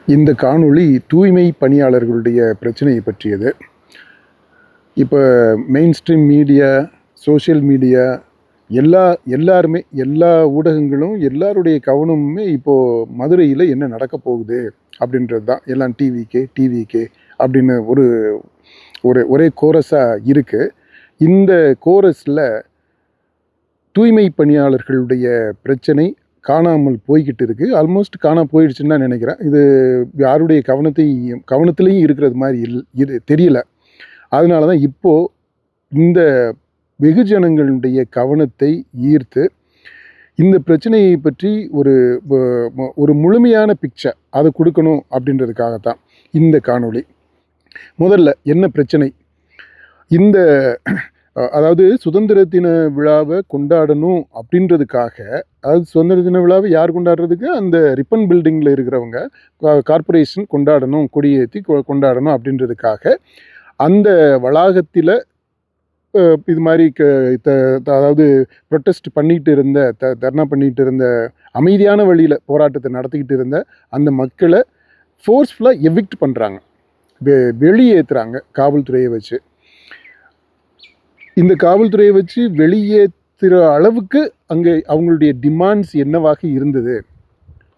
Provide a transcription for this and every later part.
இந்த காணொளி தூய்மை பணியாளர்களுடைய பிரச்சனையை பற்றியது. இப்போ main stream media, social media எல்லாருமே எல்லா ஊடகங்களும் எல்லாருடைய கவனமுமே இப்போது மதுரையில் என்ன நடக்க போகுது அப்படின்றது தான். எல்லாம் டிவிகே அப்படின்னு ஒரே கோரஸாக இருக்குது. இந்த கோரஸில் தூய்மை பணியாளர்களுடைய பிரச்சனை காணாமல் போய்கிட்டு இருக்குது. ஆல்மோஸ்ட் போயிடுச்சுன்னு தான் நினைக்கிறேன். இது யாருடைய கவனத்திலையும் இருக்கிறது மாதிரி இது தெரியல. அதனால தான் இப்போது இந்த வெகுஜனங்களுடைய கவனத்தை ஈர்த்து இந்த பிரச்சனையை பற்றி ஒரு முழுமையான பிக்சர் அதை கொடுக்கணும் அப்படின்றதுக்காகத்தான் இந்த காணொளி. முதல்ல என்ன பிரச்சனை? அதாவது சுதந்திர தின விழாவை கொண்டாடணும் அப்படின்றதுக்காக, அதாவது சுதந்திர தின விழாவை யார் கொண்டாடுறதுக்கு? அந்த ரிப்பன் பில்டிங்கில் இருக்கிறவங்க, கார்பரேஷன் கொண்டாடணும், கொடியேற்றி கொண்டாடணும் அப்படின்றதுக்காக அந்த வளாகத்தில் இது மாதிரி அதாவது ப்ரொட்டஸ்ட் பண்ணிகிட்டு இருந்த தர்ணா பண்ணிகிட்டு இருந்த, அமைதியான வழியில் போராட்டத்தை நடத்திக்கிட்டு இருந்த அந்த மக்களை ஃபோர்ஸ்ஃபுல்லாக எவிக்ட் பண்ணுறாங்க, வெளியேற்றுறாங்க காவல்துறையை வச்சு. இந்த காவல்துறையை வச்சு வெளியேற்றுற அளவுக்கு அங்கே அவங்களுடைய டிமாண்ட்ஸ் என்னவாக இருந்தது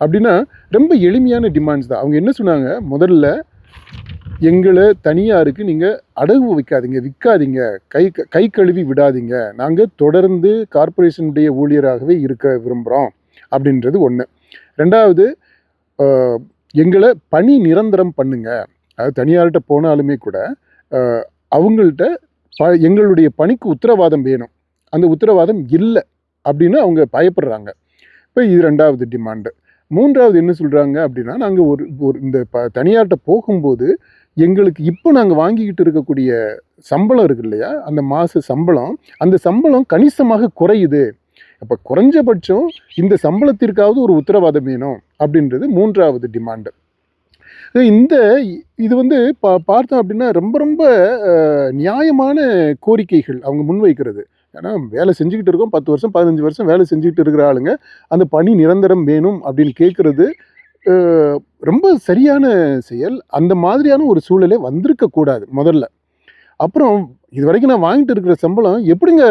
அப்படின்னா, ரொம்ப எளிமையான டிமாண்ட்ஸ் தான். அவங்க என்ன சொன்னாங்க? முதல்ல, எங்களை தனியாருக்கு நீங்கள் அடகு வைக்காதீங்க, விற்காதீங்க, கை கழுவி விடாதீங்க, நாங்கள் தொடர்ந்து கார்பரேஷனுடைய ஊழியராகவே இருக்க விரும்புகிறோம் அப்படின்றது ஒன்று. ரெண்டாவது, எங்களை பணி நிரந்தரம் பண்ணுங்க. அது தனியார்கிட்ட போனாலுமே கூட அவங்கள்ட்ட எங்களுடைய பணிக்கு உத்தரவாதம் வேணும். அந்த உத்தரவாதம் இல்லை அப்படின்னு அவங்க பயப்படுறாங்க. இப்போ இது ரெண்டாவது டிமாண்டு. மூன்றாவது என்ன சொல்கிறாங்க அப்படின்னா, நாங்கள் இந்த தனியார்கிட்ட போகும்போது எங்களுக்கு இப்போ நாங்கள் வாங்கிக்கிட்டு இருக்கக்கூடிய சம்பளம் இருக்கு இல்லையா, அந்த மாத சம்பளம், அந்த சம்பளம் கணிசமாக குறையுது. அப்போ குறைஞ்சபட்சம் இந்த சம்பளத்திற்காவது ஒரு உத்தரவாதம் வேணும் அப்படின்றது மூன்றாவது டிமாண்டு. இது பார்த்தோம் அப்படின்னா ரொம்ப ரொம்ப நியாயமான கோரிக்கைகள் அவங்க முன்வைக்கிறது. ஏன்னா வேலை செஞ்சுக்கிட்டு இருக்கோம், 10 வருஷம் 15 வருஷம் வேலை செஞ்சுக்கிட்டு இருக்கிற ஆளுங்க அந்த பணி நிரந்தரம் வேணும் அப்படின்னு கேட்குறது ரொம்ப சரியான செயல். அந்த மாதிரியான ஒரு சூழலே வந்திருக்கக்கூடாது முதல்ல. அப்புறம் இது வரைக்கும் நான் வாங்கிட்டு இருக்கிற சம்பளம் எப்படிங்க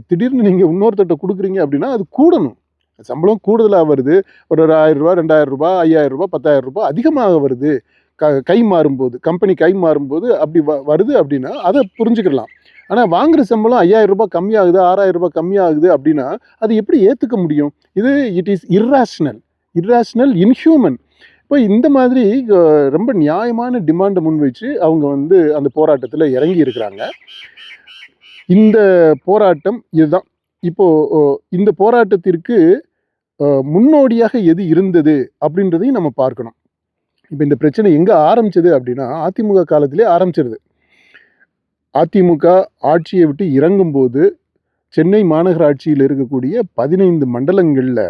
திடீர்னு நீங்கள் இன்னொருத்தட்ட கொடுக்குறீங்க அப்படின்னா அது கூடணும். சம்பளம் கூடுதலாக வருது, ஒரு 1000 ரூபா, 2000 ரூபா, 5000 ரூபா, 10,000 ரூபா அதிகமாக வருது, கை மாறும்போது, கம்பெனி கை மாறும்போது அப்படி வருது அப்படின்னா அதை புரிஞ்சுக்கலாம். ஆனால் வாங்குகிற சம்பளம் 5000 ரூபாய் கம்மியாகுது, 6000 ரூபாய் கம்மியாகுது அப்படின்னா அது எப்படி ஏற்றுக்க முடியும்? It is irrational, inhuman. இப்போ இந்த மாதிரி ரொம்ப நியாயமான டிமாண்டை முன்வைச்சு அவங்க அந்த போராட்டத்தில் இறங்கி இருக்கிறாங்க. இந்த போராட்டம் இதுதான். இப்போது இந்த போராட்டத்திற்கு முன்னோடியாக எது இருந்தது அப்படின்றதையும் நம்ம பார்க்கணும். இப்போ இந்த பிரச்சனை எங்கே ஆரம்பிச்சது அப்படின்னா, அதிமுக காலத்திலே ஆரம்பிச்சிருது. அதிமுக ஆட்சியை விட்டு இறங்கும்போது சென்னை மாநகராட்சியில் இருக்கக்கூடிய 15 மண்டலங்களில்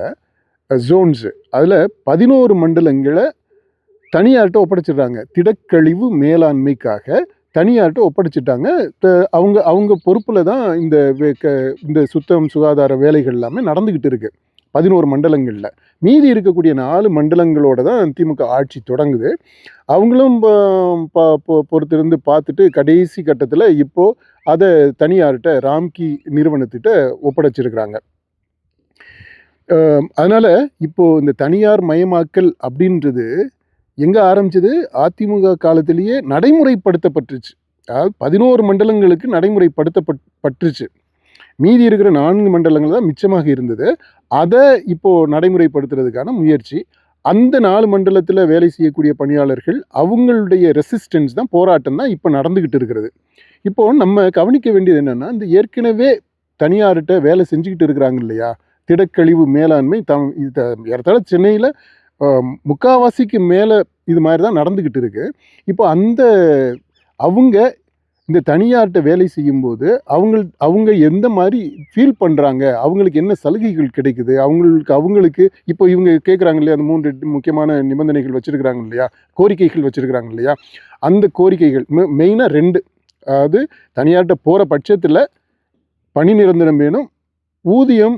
ஜோன்ஸு, அதில் 11 மண்டலங்களை தனியார்கிட்ட ஒப்படைச்சிடுறாங்க. திடக்கழிவு மேலாண்மைக்காக தனியார்கிட்ட ஒப்படைச்சிட்டாங்க. அவங்க பொறுப்பில் தான் இந்த சுத்தம் சுகாதார வேலைகள் எல்லாமே நடந்துக்கிட்டு இருக்கு 11 மண்டலங்களில். மீதி இருக்கக்கூடிய 4 மண்டலங்களோட தான் திமுக ஆட்சி தொடங்குது. அவங்களும் பொறுத்திருந்து பார்த்துட்டு கடைசி கட்டத்தில் இப்போது அதை தனியார்கிட்ட, ராம்கி நிறுவனத்திட்ட ஒப்படைச்சிருக்கிறாங்க. அதனால் இப்போது இந்த தனியார் மயமாக்கல் அப்படின்றது எங்கே ஆரம்பிச்சது? அதிமுக காலத்திலேயே நடைமுறைப்படுத்தப்பட்டுருச்சு. அதாவது 11 மண்டலங்களுக்கு நடைமுறைப்படுத்தப்பட்டுருச்சு. மீதி இருக்கிற 4 மண்டலங்கள் தான் மிச்சமாக இருந்தது. அதை இப்போது நடைமுறைப்படுத்துறதுக்கான முயற்சி. அந்த 4 மண்டலத்தில் வேலை செய்யக்கூடிய பணியாளர்கள் அவங்களுடைய ரெசிஸ்டன்ஸ் தான், போராட்டம் தான் இப்போ நடந்துக்கிட்டு இருக்கிறது. இப்போது நம்ம கவனிக்க வேண்டியது என்னென்னா, இந்த ஏற்கனவே தனியார்கிட்ட வேலை செஞ்சுக்கிட்டு இருக்கிறாங்க இல்லையா, திடக்கழிவு மேலாண்மை ஏறத்தாழ சென்னையில் முக்காவாசிக்கு மேலே இது மாதிரி தான் நடந்துக்கிட்டு இருக்கு. இப்போ அவங்க இந்த தனியார்கிட்ட வேலை செய்யும்போது அவங்க எந்த மாதிரி ஃபீல் பண்ணுறாங்க, அவங்களுக்கு என்ன சலுகைகள் கிடைக்குது, அவங்களுக்கு இப்போ இவங்க கேட்குறாங்க இல்லையா, அந்த 3 முக்கியமான நிபந்தனைகள் வச்சுருக்கிறாங்க இல்லையா, கோரிக்கைகள் வச்சுருக்கிறாங்க இல்லையா, அந்த கோரிக்கைகள் மெயினாக 2. அதாவது தனியார்கிட்ட போகிற பட்சத்தில் பணி நிரந்தரம் வேணும், ஊதியம்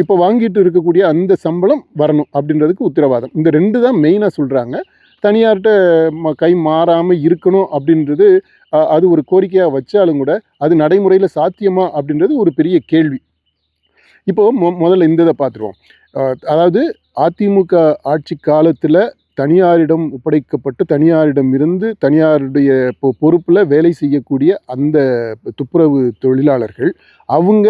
இப்போ வாங்கிட்டு இருக்கக்கூடிய அந்த சம்பளம் வரணும் அப்படின்றதுக்கு உத்தரவாதம். இந்த 2 தான் மெயினாக சொல்கிறாங்க. தனியார்கிட்ட கை மாறாமல் இருக்கணும் அப்படின்றது அது ஒரு கோரிக்கையாக வச்சாலும் கூட அது நடைமுறையில் சாத்தியமா அப்படின்றது ஒரு பெரிய கேள்வி. இப்போ முதல்ல இந்த இதை பார்த்துருவோம். அதாவது அதிமுக ஆட்சி காலத்தில் தனியாரிடம் ஒப்படைக்கப்பட்டு தனியாரிடம் இருந்து தனியாருடைய பொறுப்பில் வேலை செய்யக்கூடிய அந்த துப்புரவு தொழிலாளர்கள் அவங்க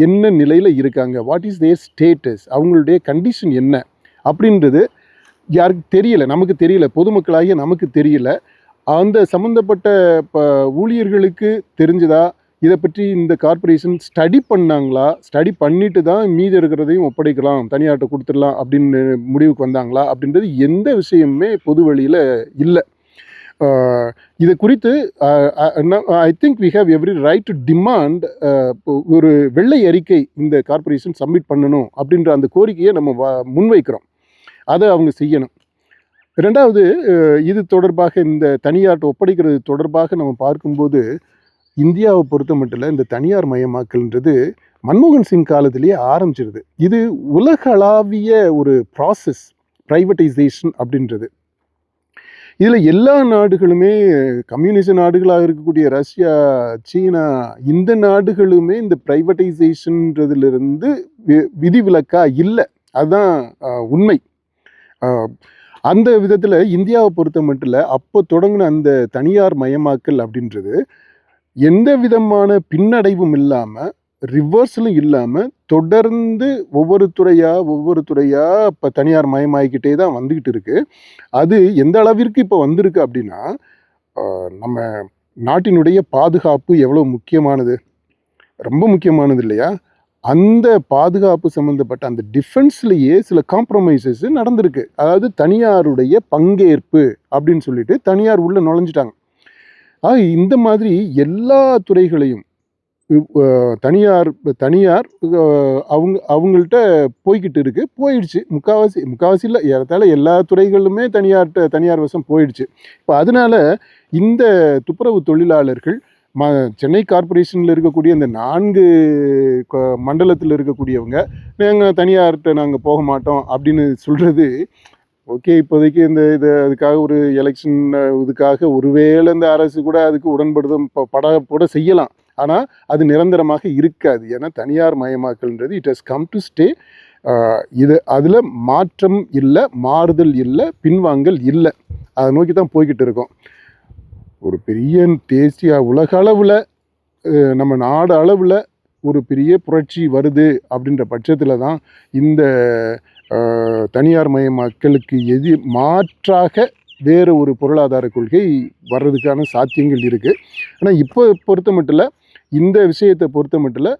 என்ன நிலையில் இருக்காங்க, வாட் இஸ் தேர் ஸ்டேட்டஸ், அவங்களுடைய கண்டிஷன் என்ன அப்படின்றது யாருக்கு தெரியல, நமக்கு தெரியல, பொதுமக்களாகிய நமக்கு தெரியல. அந்த சம்மந்தப்பட்ட ஊழியர்களுக்கு தெரிஞ்சதா, இதை பற்றி இந்த கார்ப்பரேஷன் ஸ்டடி பண்ணாங்களா, ஸ்டடி பண்ணிட்டு தான் மீதி இருக்கிறதையும் ஒப்படைக்கலாம், தனியார்கிட்ட கொடுத்துடலாம் அப்படின்னு முடிவுக்கு வந்தாங்களா அப்படின்றது எந்த விஷயமுமே பொது வெளியில் இல்லை. இது குறித்து I think we have every right to demand ஒரு வெள்ளை அறிக்கை இந்த கார்ப்பரேஷன் சப்மிட் பண்ணணும் அப்படின்ற அந்த கோரிக்கையை நம்ம முன்வைக்கிறோம். அதை அவங்க செய்யணும். ரெண்டாவது, இது தொடர்பாக இந்த தனியார்கிட்ட ஒப்படைக்கிறது தொடர்பாக நம்ம பார்க்கும்போது இந்தியாவை பொறுத்த மட்டும் இந்த தனியார் மயமாக்கல்ன்றது மன்மோகன் சிங் காலத்திலேயே ஆரம்பிச்சிருது. இது உலகளாவிய ஒரு ப்ராசஸ், ப்ரைவேட்டைசேஷன் அப்படின்றது. இதில் எல்லா நாடுகளுமே, கம்யூனிஸ்ட் நாடுகளாக இருக்கக்கூடிய ரஷ்யா, சீனா, இந்த நாடுகளுமே இந்த ப்ரைவேட்டைசேஷன்றதுலேருந்து விதிவிலக்காக இல்லை. அதுதான் உண்மை. அந்த விதத்தில் இந்தியாவை பொறுத்த மட்டும் அப்போ தொடங்கின அந்த தனியார் மயமாக்கல் அப்படின்றது எந்த விதமான பின்னடைவும் இல்லாமல், ரிவர்ஸிலும் இல்லாமல் தொடர்ந்து ஒவ்வொரு துறையாக இப்போ தனியார் மயமாகிக்கிட்டே தான் வந்துக்கிட்டு இருக்கு. அது எந்த அளவிற்கு இப்போ வந்திருக்கு அப்படின்னா, நம்ம நாட்டினுடைய பாதுகாப்பு எவ்வளோ முக்கியமானது, ரொம்ப முக்கியமானது இல்லையா? அந்த பாதுகாப்பு சம்மந்தப்பட்ட அந்த டிஃபென்ஸ்லேயே சில காம்ப்ரமைசஸ் நடந்திருக்கு. அதாவது தனியாருடைய பங்கேற்பு அப்படின்னு சொல்லிட்டு தனியார் உள்ளே நுழைஞ்சிட்டாங்க. இந்த மாதிரி எல்லா துறைகளையும் தனியார் அவங்கள்ட்ட போயிடுச்சு. முக்கால்வாசி இல்லை, ஏறத்தாழ எல்லா துறைகளுமே தனியார் வசம் போயிடுச்சு. இப்போ அதனால இந்த துப்புரவு தொழிலாளர்கள் சென்னை கார்ப்பரேஷனில் இருக்கக்கூடிய இந்த 4 மண்டலத்தில் இருக்கக்கூடியவங்க நாங்கள் தனியார்கிட்ட நாங்கள் போக மாட்டோம் அப்படின்னு சொல்கிறது ஓகே. இப்போதைக்கு அதுக்காக ஒரு எலெக்ஷன் இதுக்காக ஒருவேளை இந்த அரசு கூட அதுக்கு உடன்பட செய்யலாம். ஆனால் அது நிரந்தரமாக இருக்காது. ஏன்னா தனியார் மயமாக்கல்ன்றது it has come to stay. அதில் மாற்றம் இல்லை, மாறுதல் இல்லை, பின்வாங்கல் இல்லை. அதை நோக்கி தான் போய்கிட்டு இருக்கோம். ஒரு பெரிய தேசிய உலக அளவில் நம்ம நாடு அளவில் ஒரு பெரிய புரட்சி வருது அப்படின்ற பட்சத்தில் தான் இந்த தனியார் மயமாக்கலுக்கு மாற்றாக வேறு ஒரு பொருளாதார கொள்கை வர்றதுக்கான சாத்தியங்கள் இருக்குது. ஆனால் இப்போ பொறுத்த மட்டும் இந்த விஷயத்தை பொறுத்த மட்டும்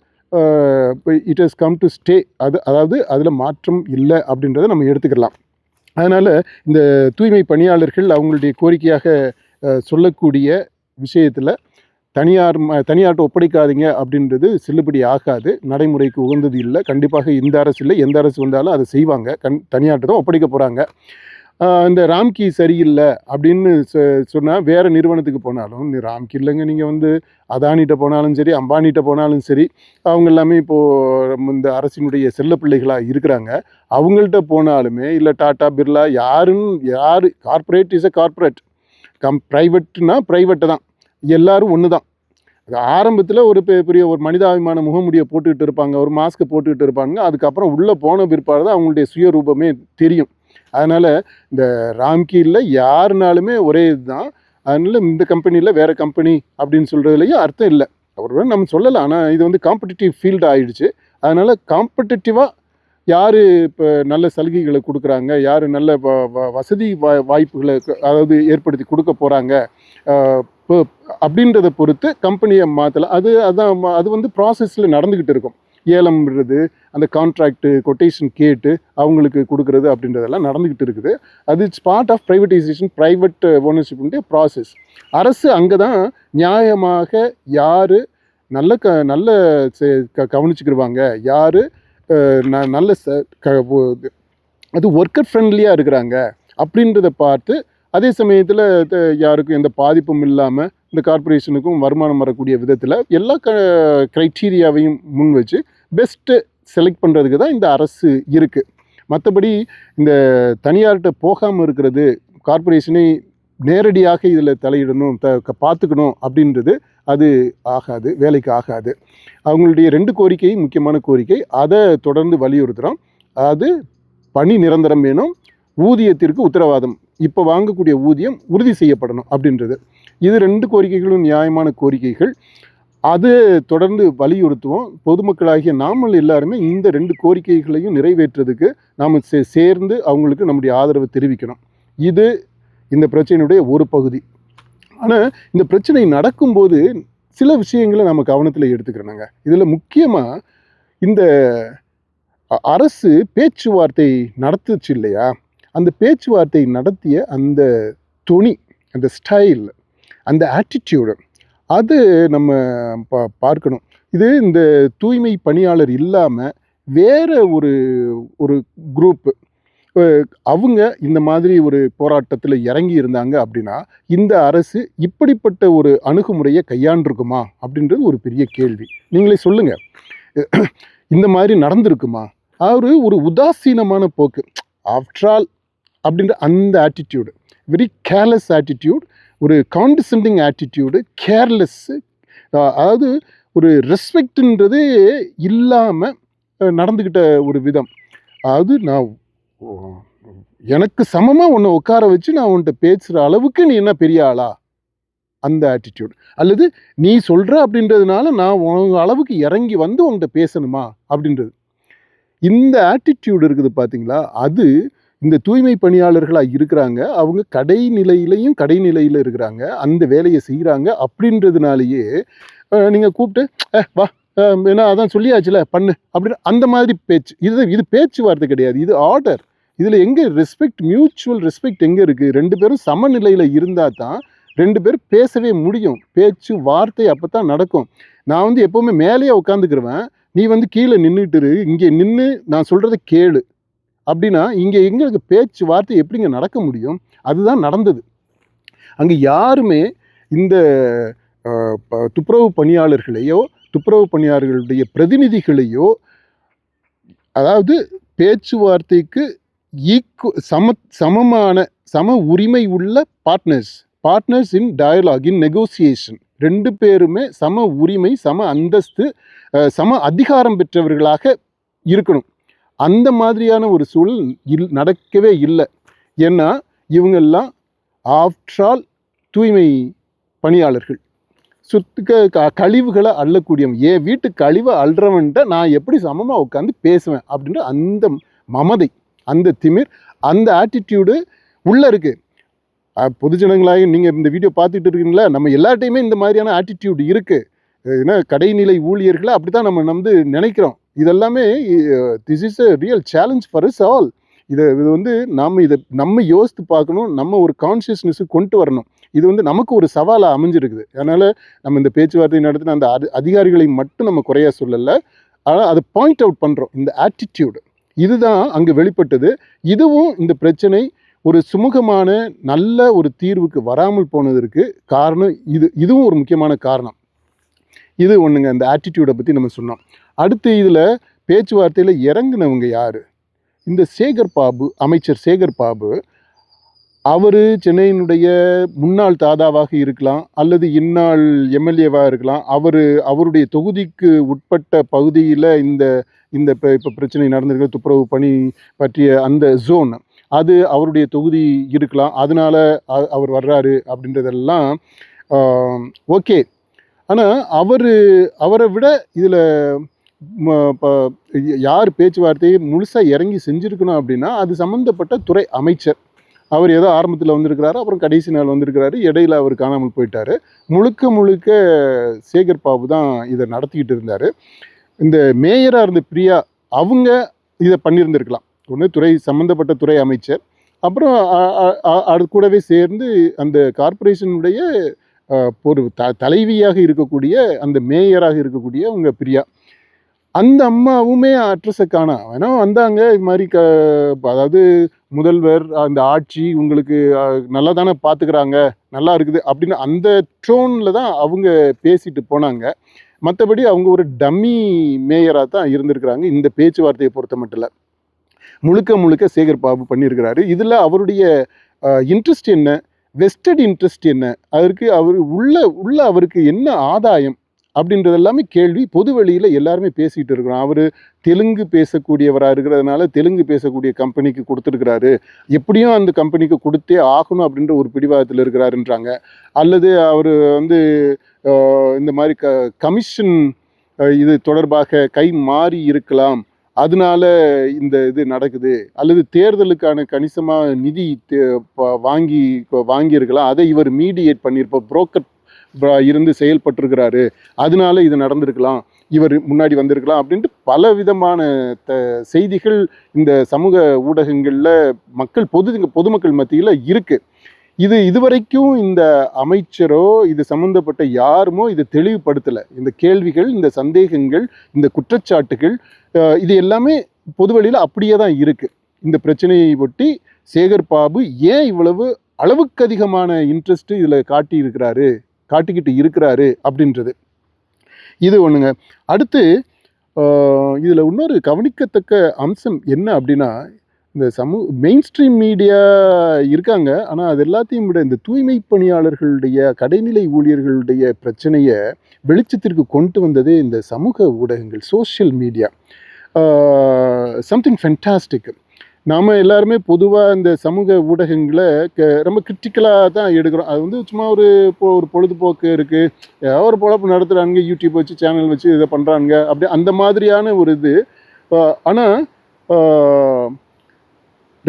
it has come to stay. அதாவது அதில் மாற்றம் இல்லை அப்படின்றத நம்ம எடுத்துக்கலாம். அதனால் இந்த தூய்மை பணியாளர்கள் அவங்களுடைய கோரிக்கையாக சொல்லக்கூடிய விஷயத்தில் தனியார்கிட்ட ஒப்படைக்காதீங்க அப்படின்றது செல்லுபடி ஆகாது, நடைமுறைக்கு உகந்தது இல்லை. கண்டிப்பாக இந்த அரசு இல்லை, எந்த அரசு வந்தாலும் அதை செய்வாங்க. தனியார்கிட்ட தான் ஒப்படைக்க போகிறாங்க. இந்த ராம்கி சரியில்லை அப்படின்னு சொன்னால் வேறு நிறுவனத்துக்கு போனாலும், ராம்கி இல்லைங்க, நீங்கள் அதானிகிட்ட போனாலும் சரி, அம்பானிகிட்ட போனாலும் சரி, அவங்க எல்லாமே இப்போது இந்த அரசினுடைய செல்ல பிள்ளைகளாக இருக்கிறாங்க. அவங்கள்ட்ட போனாலுமே இல்லை டாட்டா, பிர்லா, யார் கார்ப்பரேட் இஸ் எ கார்ப்பரேட், ப்ரைவேட்னா ப்ரைவேட்டு தான், எல்லோரும் ஒன்று தான். அது ஆரம்பத்தில் ஒரு பெரிய ஒரு மனிதாபிமான முகமுடியை போட்டுக்கிட்டு இருப்பாங்க, ஒரு மாஸ்க்கை போட்டுக்கிட்டு இருப்பாங்க. அதுக்கப்புறம் உள்ளே போன பிற்பாடு தான் அவங்களுடைய சுயரூபமே தெரியும். அதனால் இந்த ராம்கியில் யாருனாலுமே ஒரே இதுதான். அதனால் இந்த கம்பெனியில் வேறு கம்பெனி அப்படின்னு சொல்கிறதுலையும் அர்த்தம் இல்லை. அவரோட நம்ம சொல்லலாம். ஆனால் இது காம்படிட்டிவ் ஃபீல்டு ஆகிடுச்சு. அதனால் காம்படிட்டிவாக யார் இப்போ நல்ல சலுகைகளை கொடுக்குறாங்க, யார் நல்ல வசதி வாய்ப்புகளை அதாவது ஏற்படுத்தி கொடுக்க போகிறாங்க அப்படின்றத பொறுத்து கம்பெனியை மாற்றலாம். அது ப்ராசஸில் நடந்துக்கிட்டு இருக்கும். ஏலம் விடுறது, அந்த கான்ட்ராக்டு கொட்டேஷன் கேட்டு அவங்களுக்கு கொடுக்குறது அப்படின்றதெல்லாம் நடந்துக்கிட்டு இருக்குது. அது it's part of privatisation, private ஓனர்ஷிப்னுடைய ப்ராசஸ். அரசு அங்கே தான் நியாயமாக யார் நல்ல கவனிச்சுக்கிடுவாங்க, யார் நல்ல அது ஒர்க்கர் ஃப்ரெண்ட்லியாக இருக்கிறாங்க அப்படின்றத பார்த்து, அதே சமயத்தில் யாருக்கும் எந்த பாதிப்பும் இல்லாமல் இந்த கார்ப்பரேஷனுக்கும் வருமானம் வரக்கூடிய விதத்தில் எல்லா க்ரைட்டீரியாவையும் முன் வச்சு பெஸ்ட்டு செலக்ட் பண்ணுறதுக்கு தான் இந்த அரசு இருக்குது. மற்றபடி இந்த தனியார்கிட்ட போகாமல் இருக்கிறது, கார்ப்பரேஷனை நேரடியாக இதில் தலையிடணும், பார்த்துக்கணும் அப்படின்றது அது ஆகாது, வேலைக்கு ஆகாது. அவங்களுடைய 2 கோரிக்கை முக்கியமான கோரிக்கை, அதை தொடர்ந்து வலியுறுத்துகிறோம். அது பணி நிரந்தரம் வேணும், ஊதியத்திற்கு உத்தரவாதம், இப்போ வாங்கக்கூடிய ஊதியம் உறுதி செய்யப்படணும் அப்படின்றது. இது 2 கோரிக்கைகளும் நியாயமான கோரிக்கைகள். அது தொடர்ந்து வலியுறுத்துவோம். பொதுமக்களாகிய நாமல் எல்லாருமே இந்த 2 கோரிக்கைகளையும் நிறைவேற்றுறதுக்கு நாம் சேர்ந்து அவங்களுக்கு நம்முடைய ஆதரவை தெரிவிக்கணும். இது இந்த பிரச்சனையுடைய ஒரு பகுதி. ஆனால் இந்த பிரச்சனை நடக்கும்போது சில விஷயங்களை நம்ம கவனத்தில் எடுத்துக்கிறோங்க. இதில் முக்கியமாக இந்த அரசு பேச்சுவார்த்தை நடத்துச்சு இல்லையா, அந்த பேச்சுவார்த்தை நடத்திய அந்த தொனி, அந்த ஸ்டைல், அந்த ஆட்டிடியூடு, அது நம்ம பார்க்கணும். இது இந்த தூய்மை பணியாளர் இல்லாமல் வேற ஒரு குரூப்பு அவங்க இந்த மாதிரி ஒரு போராட்டத்தில் இறங்கி இருந்தாங்க அப்படின்னா இந்த அரசு இப்படிப்பட்ட ஒரு அணுகுமுறையை கையாண்டிருக்குமா அப்படின்றது ஒரு பெரிய கேள்வி. நீங்களே சொல்லுங்க, இந்த மாதிரி நடந்திருக்குமா? ஒரு உதாசீனமான போக்கு, ஆஃப்டர் ஆல் அப்படின்ற அந்த ஆட்டிடியூடு, வெரி கேர்லெஸ் ஆட்டிடியூட், ஒரு கான்டிசெண்டிங் ஆட்டிடியூடு, கேர்லெஸ்ஸு, அதாவது ஒரு ரெஸ்பெக்ட்ன்றதே இல்லாமல் நடந்துக்கிட்ட ஒரு விதம். அதாவது நான் எனக்கு சமமாக உன்னை உட்கார வச்சு நான் உன்கிட்ட பேசுகிற அளவுக்கு நீ என்ன பெரிய ஆளா, அந்த ஆட்டிடியூட். அல்லது நீ சொல்கிற அப்படின்றதுனால நான் உன் அளவுக்கு இறங்கி வந்து உன்கிட்ட பேசணுமா அப்படின்றது. இந்த ஆட்டிடியூட் இருக்குது பார்த்தீங்களா, அது இந்த தூய்மை பணியாளர்களாக இருக்கிறாங்க, அவங்க கடைநிலையில் இருக்கிறாங்க, அந்த வேலையை செய்கிறாங்க. அப்படின்றதுனாலேயே நீங்கள் கூப்பிட்டு வா ஏன்னா அதான் சொல்லியாச்சுல பண்ணு அப்படின்னு அந்த மாதிரி பேச்சு. இது பேச்சுவார்த்தை கிடையாது, இது ஆர்டர். இதில் எங்கே ரெஸ்பெக்ட், மியூச்சுவல் ரெஸ்பெக்ட் எங்கே இருக்குது? 2 பேரும் சமநிலையில் இருந்தால் தான் 2 பேரும் பேசவே முடியும். பேச்சு வார்த்தை அப்போ தான் நடக்கும். நான் எப்போவுமே மேலேயே உட்காந்துக்கிருவேன், நீ கீழே நின்றுட்டு இங்கே நின்று நான் சொல்கிறத கேளு அப்படின்னா இங்கே எங்களுக்கு பேச்சு வார்த்தை எப்படிங்க நடக்க முடியும்? அதுதான் நடந்தது. அங்கே யாருமே இந்த துப்புரவு பணியாளர்களையோ துப்புரவு பணியாளர்களுடைய பிரதிநிதிகளையோ, அதாவது பேச்சுவார்த்தைக்கு சம உரிமை உள்ள partners in dialogue, in negotiation, 2 பேருமே சம உரிமை, சம அந்தஸ்து, சம அதிகாரம் பெற்றவர்களாக இருக்கணும். அந்த மாதிரியான ஒரு சூழல் நடக்கவே இல்லை. ஏன்னா இவங்கெல்லாம் ஆஃப்டர் ஆல் தூய்மை பணியாளர்கள், கழிவுகளை அள்ளக்கூடியவன். என் வீட்டு கழிவை அள்ளுறவன்ட்ட நான் எப்படி சமமாக உட்காந்து பேசுவேன் அப்படின்ற அந்த மமதை, அந்த திமிர், அந்த ஆட்டிடியூடு உள்ளே இருக்குது. பொதுஜனங்களாக நீங்கள் இந்த வீடியோ பார்த்துட்டு இருக்கீங்களா, நம்ம எல்லாட்டையுமே இந்த மாதிரியான ஆட்டிடியூட் இருக்குது. ஏன்னா கடைநிலை ஊழியர்களை அப்படி தான் நம்ம நினைக்கிறோம். இதெல்லாமே this is a real challenge for us all. இதை நம்ம யோசித்து பார்க்கணும், நம்ம ஒரு கான்ஷியஸ்னஸ் கொண்டு வரணும். இது நமக்கு ஒரு சவாலாக அமைஞ்சிருக்குது. அதனால் நம்ம இந்த பேச்சுவார்த்தை நடத்தின அந்த அதிகாரிகளை மட்டும் நம்ம குறையா சொல்லலை, ஆனால் அதை பாயிண்ட் அவுட் பண்ணுறோம். இந்த ஆட்டிடியூடு இதுதான் அங்கே வெளிப்பட்டது. இதுவும் இந்த பிரச்சனை ஒரு சுமூகமான நல்ல ஒரு தீர்வுக்கு வராமல் போனதற்கு காரணம் இதுவும் ஒரு முக்கியமான காரணம். இது ஒன்றுங்க, இந்த ஆட்டிடியூடை பற்றி நம்ம சொன்னோம். அடுத்து இதில் பேச்சுவார்த்தையில் இறங்கினவங்க யார்? இந்த அமைச்சர் சேகர் பாபு. அவர் சென்னையினுடைய முன்னாள் தாதாவாக இருக்கலாம், அல்லது இந்நாள் எம்எல்ஏவாக இருக்கலாம். அவருடைய தொகுதிக்கு உட்பட்ட பகுதியில் இந்த இப்போ பிரச்சனை நடந்திருக்கிற துப்புரவு பணி பற்றிய அந்த ஜோன், அது அவருடைய தொகுதி இருக்கலாம். அதனால அவர் வர்றாரு அப்படின்றதெல்லாம் ஓகே. ஆனால் அவரை விட இதில் யார் பேச்சுவார்த்தையை முழுசாக இறங்கி செஞ்சுருக்கணும் அப்படின்னா அது சம்மந்தப்பட்ட துறை அமைச்சர். அவர் ஏதோ ஆரம்பத்தில் வந்திருக்கிறாரு, அப்புறம் கடைசி நாள் வந்திருக்கிறாரு, இடையில அவர் காணாமல் போயிட்டார். முழுக்க சேகர் பாபு தான் இதை நடத்திக்கிட்டு இருந்தார். இந்த மேயராக இருந்த பிரியா அவங்க இதை பண்ணியிருந்திருக்கலாம். ஒன்று சம்மந்தப்பட்ட துறை அமைச்சர், அப்புறம் அது கூடவே சேர்ந்து அந்த கார்ப்பரேஷனுடைய ஒரு தலைவியாக இருக்கக்கூடிய அந்த மேயராக இருக்கக்கூடிய அவங்க பிரியா, அந்த அம்மாவுமே அட்ரஸை காணா. ஏன்னா வந்தாங்க இது மாதிரி அதாவது முதல்வர் அந்த ஆட்சி உங்களுக்கு நல்லா தானே பார்த்துக்கிறாங்க, நல்லா இருக்குது அப்படின்னு அந்த டோனில் தான் அவங்க பேசிட்டு போனாங்க. மற்றபடி அவங்க ஒரு டம்மி மேயராக தான் இருந்திருக்கிறாங்க. இந்த பேச்சுவார்த்தையை பொறுத்த மட்டும் இல்லை, முழுக்க முழுக்க சேகர் பாபு பண்ணியிருக்கிறாரு. இதில் அவருடைய இன்ட்ரெஸ்ட் என்ன, வெஸ்டட் இன்ட்ரெஸ்ட் என்ன, அதற்கு அவர் உள்ள அவருக்கு என்ன ஆதாயம் அப்படின்றது எல்லாமே கேள்வி பொது வெளியில் எல்லாருமே பேசிகிட்டு இருக்கிறோம். அவர் தெலுங்கு பேசக்கூடியவராக இருக்கிறதுனால தெலுங்கு பேசக்கூடிய கம்பெனிக்கு கொடுத்துருக்கிறாரு, எப்படியும் அந்த கம்பெனிக்கு கொடுத்தே ஆகணும் அப்படின்ற ஒரு பிடிவாதத்தில் இருக்கிறாருன்றாங்க. அல்லது அவர் வந்து இந்த மாதிரி கமிஷன் இது தொடர்பாக கை மாறி இருக்கலாம், அதனால இந்த இது நடக்குது, அல்லது தேர்தலுக்கான கணிசமாக நிதி வாங்கியிருக்கலாம், அதை இவர் மீடியேட் பண்ணியிருப்பார், புரோக்கர் இருந்து செயல்பட்டிருக்கிறாரு, அதனால இது நடந்திருக்கலாம், இவர் முன்னாடி வந்திருக்கலாம் அப்படின்ட்டு பல விதமான செய்திகள் இந்த சமூக ஊடகங்களில் பொதுமக்கள் மத்தியில் இருக்குது. இதுவரைக்கும் இந்த அமைச்சரோ இது சம்மந்தப்பட்ட யாருமோ இதை தெளிவுபடுத்தலை. இந்த கேள்விகள், இந்த சந்தேகங்கள், இந்த குற்றச்சாட்டுகள் இது எல்லாமே பொதுவெளியில் அப்படியே தான் இருக்குது. இந்த பிரச்சனையை ஒட்டி சேகர் பாபு ஏன் இவ்வளவு அளவுக்கு அதிகமான இன்ட்ரெஸ்ட் இதில் காட்டிக்கிட்டு இருக்கிறாரு அப்படின்றது இது ஒன்றுங்க. அடுத்து இதில் இன்னொரு கவனிக்கத்தக்க அம்சம் என்ன அப்படின்னா, இந்த மெயின் ஸ்ட்ரீம் மீடியா இருக்காங்க, ஆனால் அது எல்லாத்தையும் விட இந்த தூய்மை பணியாளர்களுடைய, கடைநிலை ஊழியர்களுடைய பிரச்சனையை வெளிச்சத்திற்கு கொண்டு வந்ததே இந்த சமூக ஊடகங்கள், சோஷியல் மீடியா. Something fantastic. நாம் எல்லாருமே பொதுவாக இந்த சமூக ஊடகங்களை ரொம்ப கிரிட்டிக்கலாக தான் எடுக்கிறோம். அது வந்து சும்மா ஒரு பொழுதுபோக்கு இருக்குது, ஏதாவது ஒரு பொழப்பு நடத்துகிறாங்க, யூடியூப் வச்சு சேனல் வச்சு இதை பண்ணுறாங்க, அப்படி அந்த மாதிரியான ஒரு இது. ஆனால்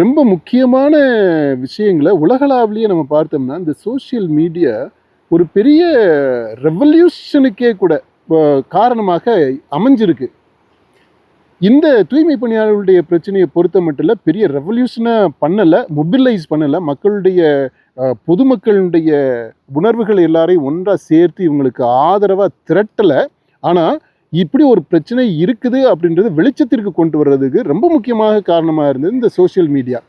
ரொம்ப முக்கியமான விஷயங்களை உலகளாவிலேயே நம்ம பார்த்தோம்னா இந்த சோஷியல் மீடியா ஒரு பெரிய ரெவல்யூஷனுக்கே கூட காரணமாக அமைஞ்சிருக்கு. இந்த தூய்மை பணியாளர்களுடைய பிரச்சனையை பொறுத்த மட்டும் இல்லை, பெரிய ரெவல்யூஷனாக பண்ணலை, மொபிலைஸ் பண்ணலை, பொதுமக்களுடைய உணர்வுகள் எல்லாரையும் ஒன்றாக சேர்த்து இவங்களுக்கு ஆதரவாக திரட்டலை. ஆனால் இப்படி ஒரு பிரச்சனை இருக்குது அப்படின்றது வெளிச்சத்திற்கு கொண்டு வர்றதுக்கு ரொம்ப முக்கியமாக காரணமாக இருந்தது இந்த சோஷியல் மீடியா.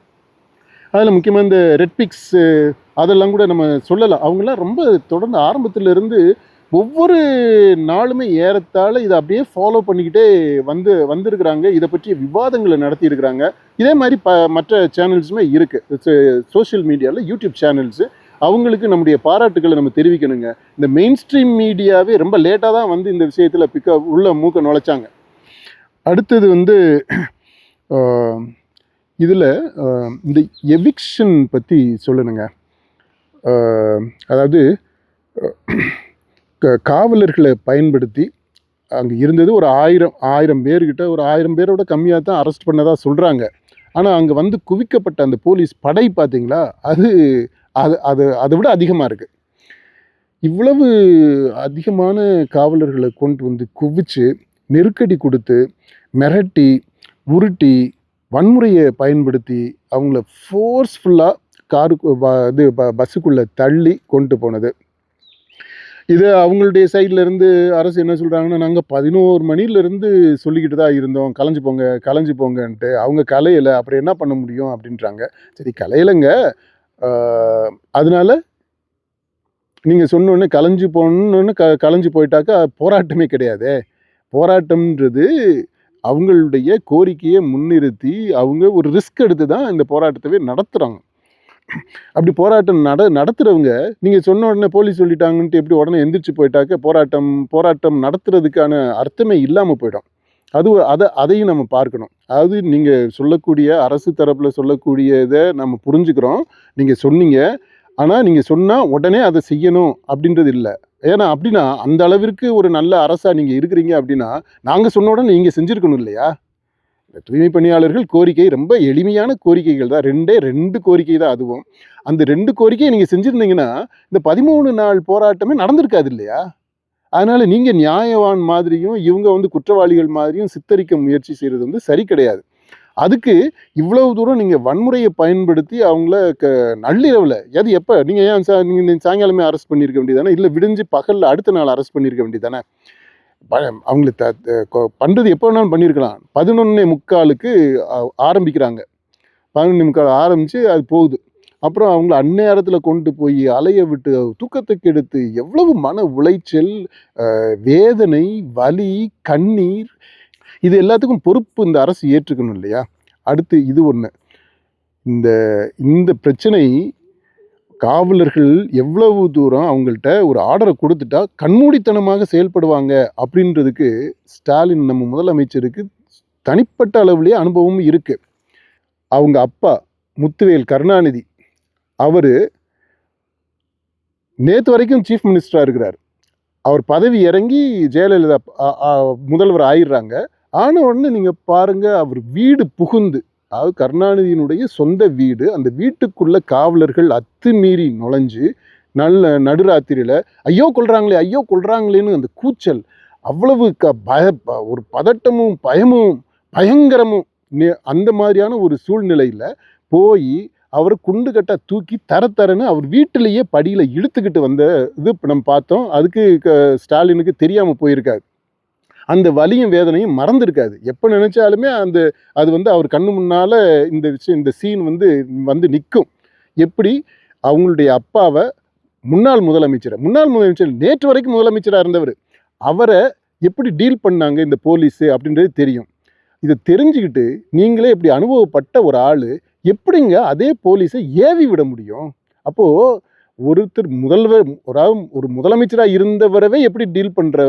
அதில் முக்கியமாக இந்த ரெட்பிக்ஸ் அதெல்லாம் கூட நம்ம சொல்லலாம். அவங்களாம் ரொம்ப தொடர்ந்து ஆரம்பத்திலிருந்து ஒவ்வொரு நாளுமே ஏறத்தாழ இதை அப்படியே ஃபாலோ பண்ணிக்கிட்டே வந்திருக்கிறாங்க. இதை பற்றிய விவாதங்களை நடத்தியிருக்கிறாங்க. இதே மாதிரி மற்ற சேனல்ஸுமே இருக்குது சோஷியல் மீடியாவில், யூடியூப் சேனல்ஸு. அவங்களுக்கு நம்முடைய பாராட்டுகளை நம்ம தெரிவிக்கணுங்க. இந்த மெயின் ஸ்ட்ரீம் மீடியாவே ரொம்ப லேட்டாக தான் வந்து இந்த விஷயத்தில் உள்ள மூக்க நுழைச்சாங்க. அடுத்தது வந்து இதில் இந்த எவிக்ஷன் பற்றி சொல்லணுங்க. அதாவது காவலர்களை பயன்படுத்தி அங்கே இருந்தது ஒரு 1000 பேர்கிட்ட, ஒரு 1000 பேரோட கம்மியாக தான் அரெஸ்ட் பண்ணதாக சொல்கிறாங்க. ஆனால் அங்கே வந்து குவிக்கப்பட்ட அந்த போலீஸ் படை பார்த்தீங்களா, அது அது அது அதை விட அதிகமாக இருக்குது. இவ்வளவு அதிகமான காவலர்களை கொண்டு வந்து குவிச்சு நெருக்கடி கொடுத்து மிரட்டி உருட்டி வன்முறையை பயன்படுத்தி அவங்கள ஃபோர்ஸ்ஃபுல்லாக பஸ்ஸுக்குள்ளே தள்ளி கொண்டு போனது. இது அவங்களுடைய சைட்லேருந்து அரசு என்ன சொல்கிறாங்கன்னா, நாங்கள் 11 மணிலேருந்து சொல்லிக்கிட்டு தான் இருந்தோம், கலைஞ்சு போங்கன்ட்டு. அவங்க கலையலை, அப்புறம் என்ன பண்ண முடியும் அப்படின்றாங்க. சரி, கலையலைங்க, அதனால நீங்கள் சொன்னோன்னே கலைஞ்சு போயிட்டாக்கா போராட்டமே கிடையாது. போராட்டம்ன்றது அவங்களுடைய கோரிக்கையை முன்னிறுத்தி அவங்க ஒரு ரிஸ்க் எடுத்து தான் இந்த போராட்டத்தவே நடத்துகிறாங்க. அப்படி போராட்டம் நடத்துகிறவங்க நீங்கள் சொன்ன உடனே போலீஸ் சொல்லிட்டாங்கன்ட்டு எப்படி உடனே எந்திரிச்சு போயிட்டாக்க போராட்டம் நடத்துறதுக்கான அர்த்தமே இல்லாமல் போயிடும். அதையும் நம்ம பார்க்கணும். அதாவது நீங்கள் சொல்லக்கூடிய அரசு தரப்பில் சொல்லக்கூடியதை நம்ம புரிஞ்சுக்கிறோம், நீங்கள் சொன்னீங்க, ஆனால் நீங்கள் சொன்னால் உடனே அதை செய்யணும் அப்படின்றது இல்லை. ஏன்னா அப்படின்னா அந்த அளவிற்கு ஒரு நல்ல அரசாக நீங்கள் இருக்கிறீங்க அப்படின்னா நாங்கள் சொன்ன உடனே நீங்கள் செஞ்சுருக்கணும் இல்லையா? தூய்மை பணியாளர்கள் கோரிக்கை ரொம்ப எளிமையான கோரிக்கைகள் தான், 2 கோரிக்கை தான். அதுவும் அந்த 2 கோரிக்கையை நீங்கள் செஞ்சுருந்தீங்கன்னா இந்த 13 நாள் போராட்டமே நடந்திருக்காது இல்லையா? அதனால் நீங்கள் நியாயவான் மாதிரியும் இவங்க வந்து குற்றவாளிகள் மாதிரியும் சித்தரிக்க முயற்சி செய்கிறது வந்து சரி கிடையாது. அதுக்கு இவ்வளவு தூரம் நீங்கள் வன்முறையை பயன்படுத்தி அவங்கள நள்ளிரவில் எப்போ நீங்கள் நீங்கள் சாயங்காலமே அரெஸ்ட் பண்ணியிருக்க வேண்டியதானே, இல்லை விடிஞ்சு பகலில் அடுத்த நாள் அரெஸ்ட் பண்ணியிருக்க வேண்டியதானே? அவங்களுக்கு பண்ணுறது எப்போ வேணாலும் பண்ணியிருக்கலாம். 11:45 ஆரம்பிக்கிறாங்க. 11:45 ஆரம்பித்து அது போகுது. அப்புறம் அவங்கள அந்நேரத்தில் கொண்டு போய் அலைய விட்டு தூக்கத்தை கெடுத்து எவ்வளவு மன உளைச்சல், வேதனை, வலி, கண்ணீர், இது எல்லாத்துக்கும் பொறுப்பு இந்த அரசு ஏற்றுக்கணும் இல்லையா? அடுத்து இது ஒன்று, இந்த இந்த பிரச்சனை காவலர்கள் எவ்வளவு தூரம் அவங்கள்ட்ட ஒரு ஆர்டரை கொடுத்துட்டா கண்மூடித்தனமாக செயல்படுவாங்க அப்படின்றதுக்கு ஸ்டாலின் நம்ம முதலமைச்சருக்கு தனிப்பட்ட அளவுலேயே அனுபவமும் இருக்கு. அவங்க அப்பா முத்துவேல் கருணாநிதி அவர் நேற்று வரைக்கும் சீஃப் மினிஸ்டராக இருக்கிறார். அவர் பதவி இறங்கி ஜெயலலிதா முதல்வர் ஆயிடுறாங்க. ஆன உடனே நீங்கள் பாருங்க, அவர் வீடு புகுந்து, அதாவது கருணாநிதியினுடைய சொந்த வீடு, அந்த வீட்டுக்குள்ள காவலர்கள் அத்துமீறி நுழைஞ்சு நடுராத்திரியில் ஐயோ கொள்றாங்களே ஐயோ கொள்றாங்களேன்னு அந்த கூச்சல், அவ்வளவு ஒரு பதட்டமும் பயமும் பயங்கரமும் அந்த மாதிரியான ஒரு சூழ்நிலையில் போய் அவர் குண்டு கட்டா தூக்கி தரன்னு அவர் வீட்டிலேயே படியில் இழுத்துக்கிட்டு வந்த இது நம்ம பார்த்தோம். அதுக்கு ஸ்டாலினுக்கு தெரியாமல் போயிருக்காது. அந்த வலியும் வேதனையும் மறந்துருக்காது. எப்போ நினைச்சாலுமே அது அவர் கண்ணு முன்னால் இந்த விஷயம், இந்த சீன் வந்து நிற்கும். எப்படி அவங்களுடைய அப்பாவை முன்னாள் முதலமைச்சர் நேற்று வரைக்கும் முதலமைச்சராக இருந்தவர், அவரை எப்படி டீல் பண்ணாங்க இந்த போலீஸு அப்படின்றது தெரியும். இதை தெரிஞ்சுக்கிட்டு நீங்களே இப்படி அனுபவப்பட்ட ஒரு ஆள் எப்படிங்க அதே போலீஸை ஏவி விட முடியும்? அப்போது ஒருத்தர் ஒரு முதலமைச்சராக இருந்தவரவே எப்படி டீல் பண்ணுற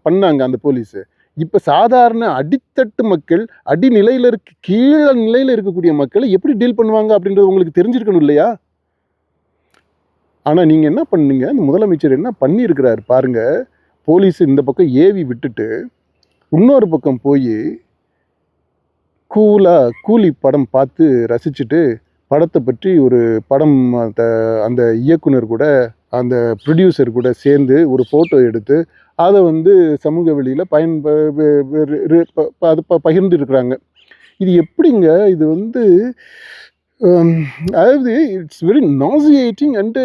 பண்ணாங்க அந்த போலீஸு. இப்போ சாதாரண அடித்தட்டு மக்கள், அடிநிலையில் கீழே நிலையில் இருக்கக்கூடிய மக்களை எப்படி டீல் பண்ணுவாங்க அப்படின்றது உங்களுக்கு தெரிஞ்சிருக்கணும் இல்லையா? ஆனால் நீங்கள் என்ன பண்ணீங்க, அந்த முதலமைச்சர் என்ன பண்ணியிருக்கிறார் பாருங்க. போலீஸ் இந்த பக்கம் ஏவி விட்டுட்டு இன்னொரு பக்கம் போய் கூலி படம் பார்த்து ரசிச்சுட்டு, படத்தை பற்றி ஒரு படம் அந்த இயக்குனர் கூட அந்த ப்ரொடியூசர் கூட சேர்ந்து ஒரு ஃபோட்டோ எடுத்து அதை சமூக வெளியில் பகிர்ந்து இருக்கிறாங்க. இது எப்படிங்க? இது அதாவது இட்ஸ் வெரி நாசியேட்டிங் அண்டு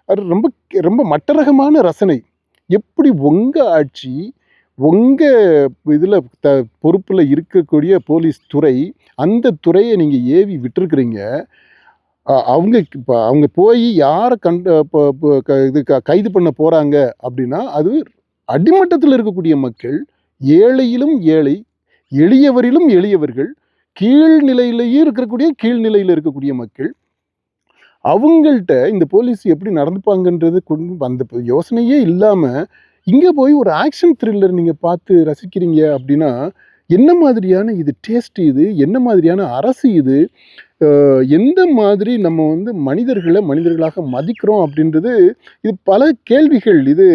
அது ரொம்ப ரொம்ப மட்டரகமான ரசனை. எப்படி உங்கள் ஆட்சி, உங்கள் இதில் பொறுப்பில் இருக்கக்கூடிய போலீஸ் துறை, அந்த துறையை நீங்கள் ஏவி விட்டுருக்குறீங்க. அவங்க போய் யாரை கைது பண்ண போகிறாங்க அப்படின்னா, அது அடிமட்டத்தில் இருக்கக்கூடிய மக்கள், ஏழையிலும் ஏழை, எளியவரிலும் எளியவர்கள், கீழ்நிலையிலேயே கீழ்நிலையில் இருக்கக்கூடிய மக்கள், அவங்கள்ட்ட இந்த போலீஸ் எப்படி நடந்துப்பாங்கன்றது அந்த யோசனையே இல்லாமல் இங்கே போய் ஒரு ஆக்ஷன் த்ரில்லர் நீங்கள் பார்த்து ரசிக்கிறீங்க அப்படின்னா, என்ன மாதிரியான இது டேஸ்ட், இது என்ன மாதிரியான அரசு, இது எந்த மாதிரி நம்ம மனிதர்களாக மதிக்கிறோம் அப்படின்றது, இது பல கேள்விகள். இது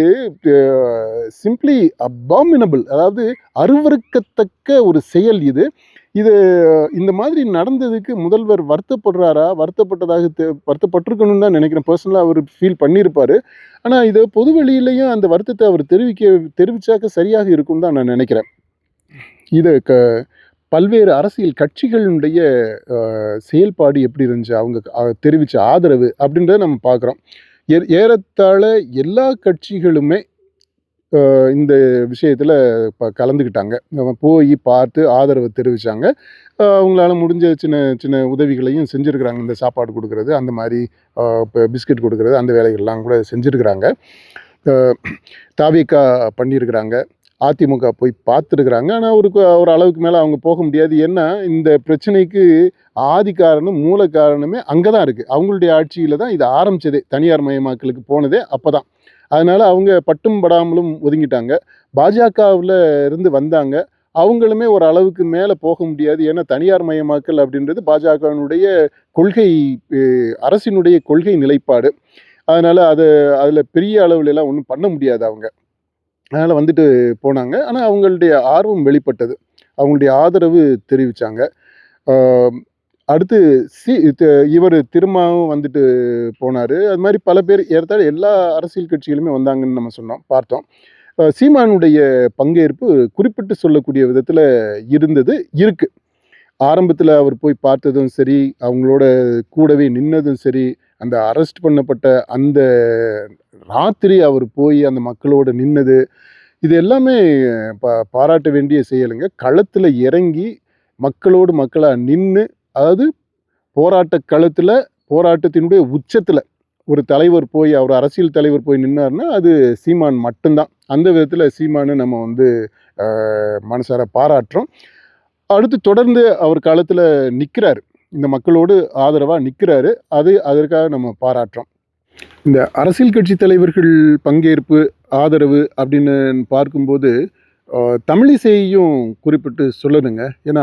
சிம்பிளி அபாமினபிள், அதாவது அருவருக்கத்தக்க ஒரு செயல் இது. இந்த மாதிரி நடந்ததுக்கு முதல்வர் வருத்தப்பட்டிருக்கணும்னு தான் நினைக்கிறேன். பர்சனலாக அவர் ஃபீல் பண்ணியிருப்பார். ஆனால் இதை பொதுவெளியிலையும் அந்த வருத்தத்தை அவர் தெரிவிச்சாக்க சரியாக இருக்கும்னு தான் நான் நினைக்கிறேன். இதை பல்வேறு அரசியல் கட்சிகளுடைய செயல்பாடு எப்படி இருந்துச்சு, அவங்க தெரிவித்த ஆதரவு அப்படின்றத நம்ம பார்க்குறோம். ஏறத்தாழ எல்லா கட்சிகளுமே இந்த விஷயத்தில் கலந்துக்கிட்டாங்க. போய் பார்த்து ஆதரவு தெரிவித்தாங்க. அவங்களால முடிஞ்ச சின்ன சின்ன உதவிகளையும் செஞ்சுருக்கிறாங்க. இந்த சாப்பாடு கொடுக்கறது, அந்த மாதிரி இப்போ பிஸ்கட் கொடுக்கறது, அந்த வேலைகள்லாம் கூட செஞ்சுருக்கிறாங்க. தாவேகா பண்ணியிருக்கிறாங்க. அதிமுக போய் பார்த்துருக்குறாங்க. ஆனால் ஒரு அளவுக்கு மேலே அவங்க போக முடியாது. ஏன்னா இந்த பிரச்சனைக்கு மூல காரணமே அங்கே தான் இருக்குது. அவங்களுடைய ஆட்சியில் தான் இது ஆரம்பித்ததே, தனியார் மயமாக்கலுக்கு போனதே அப்போ தான். அதனால் அவங்க பட்டும் படாமலும் ஒதுங்கிட்டாங்க. பாஜகவில் இருந்து வந்தாங்க, அவங்களுமே ஒரு அளவுக்கு மேலே போக முடியாது. ஏன்னா தனியார் மயமாக்கல் அப்படின்றது பாஜகவினுடைய கொள்கை, அரசினுடைய கொள்கை நிலைப்பாடு. அதனால் அதில் பெரிய அளவுலலாம் ஒன்றும் பண்ண முடியாது அவங்க. அதனால் வந்துட்டு போனாங்க. ஆனால் அவங்களுடைய ஆர்வம் வெளிப்பட்டது, அவங்களுடைய ஆதரவு தெரிவித்தாங்க. அடுத்து இவர் திரும்பவும் வந்துட்டு போனார். அது மாதிரி பல பேர், ஏறத்தாழ எல்லா அரசியல் கட்சிகளுமே வந்தாங்கன்னு நம்ம பார்த்தோம். சீமானுடைய பங்கேற்பு குறிப்பிட்டு சொல்லக்கூடிய விதத்தில் இருக்கு. ஆரம்பத்தில் அவர் போய் பார்த்ததும் சரி, அவங்களோட கூடவே நின்னதும் சரி, அந்த அரெஸ்ட் பண்ணப்பட்ட அந்த ராத்திரி அவர் போய் அந்த மக்களோட நின்னது, இது எல்லாமே பாராட்ட வேண்டிய செயலுங்க. களத்தில் இறங்கி மக்களோடு மக்களாக நின்று, அதாவது போராட்ட களத்தில் போராட்டத்தினுடைய உச்சத்தில் ஒரு தலைவர் போய் அவர் அரசியல் தலைவர் போய் நின்னார்னா அது சீமான் மட்டும்தான். அந்த விதத்தில் சீமானு நம்ம வந்து மனசார பாராட்டுறோம். அடுத்து தொடர்ந்து அவர் காலத்தில் நிற்கிறாரு, இந்த மக்களோடு ஆதரவாக நிற்கிறாரு. அதற்காக நம்ம பாராட்டுறோம். இந்த அரசியல் கட்சி தலைவர்கள் பங்கேற்பு ஆதரவு அப்படின்னு பார்க்கும்போது தமிழிசையும் குறிப்பிட்டு சொல்லணுங்க. ஏன்னா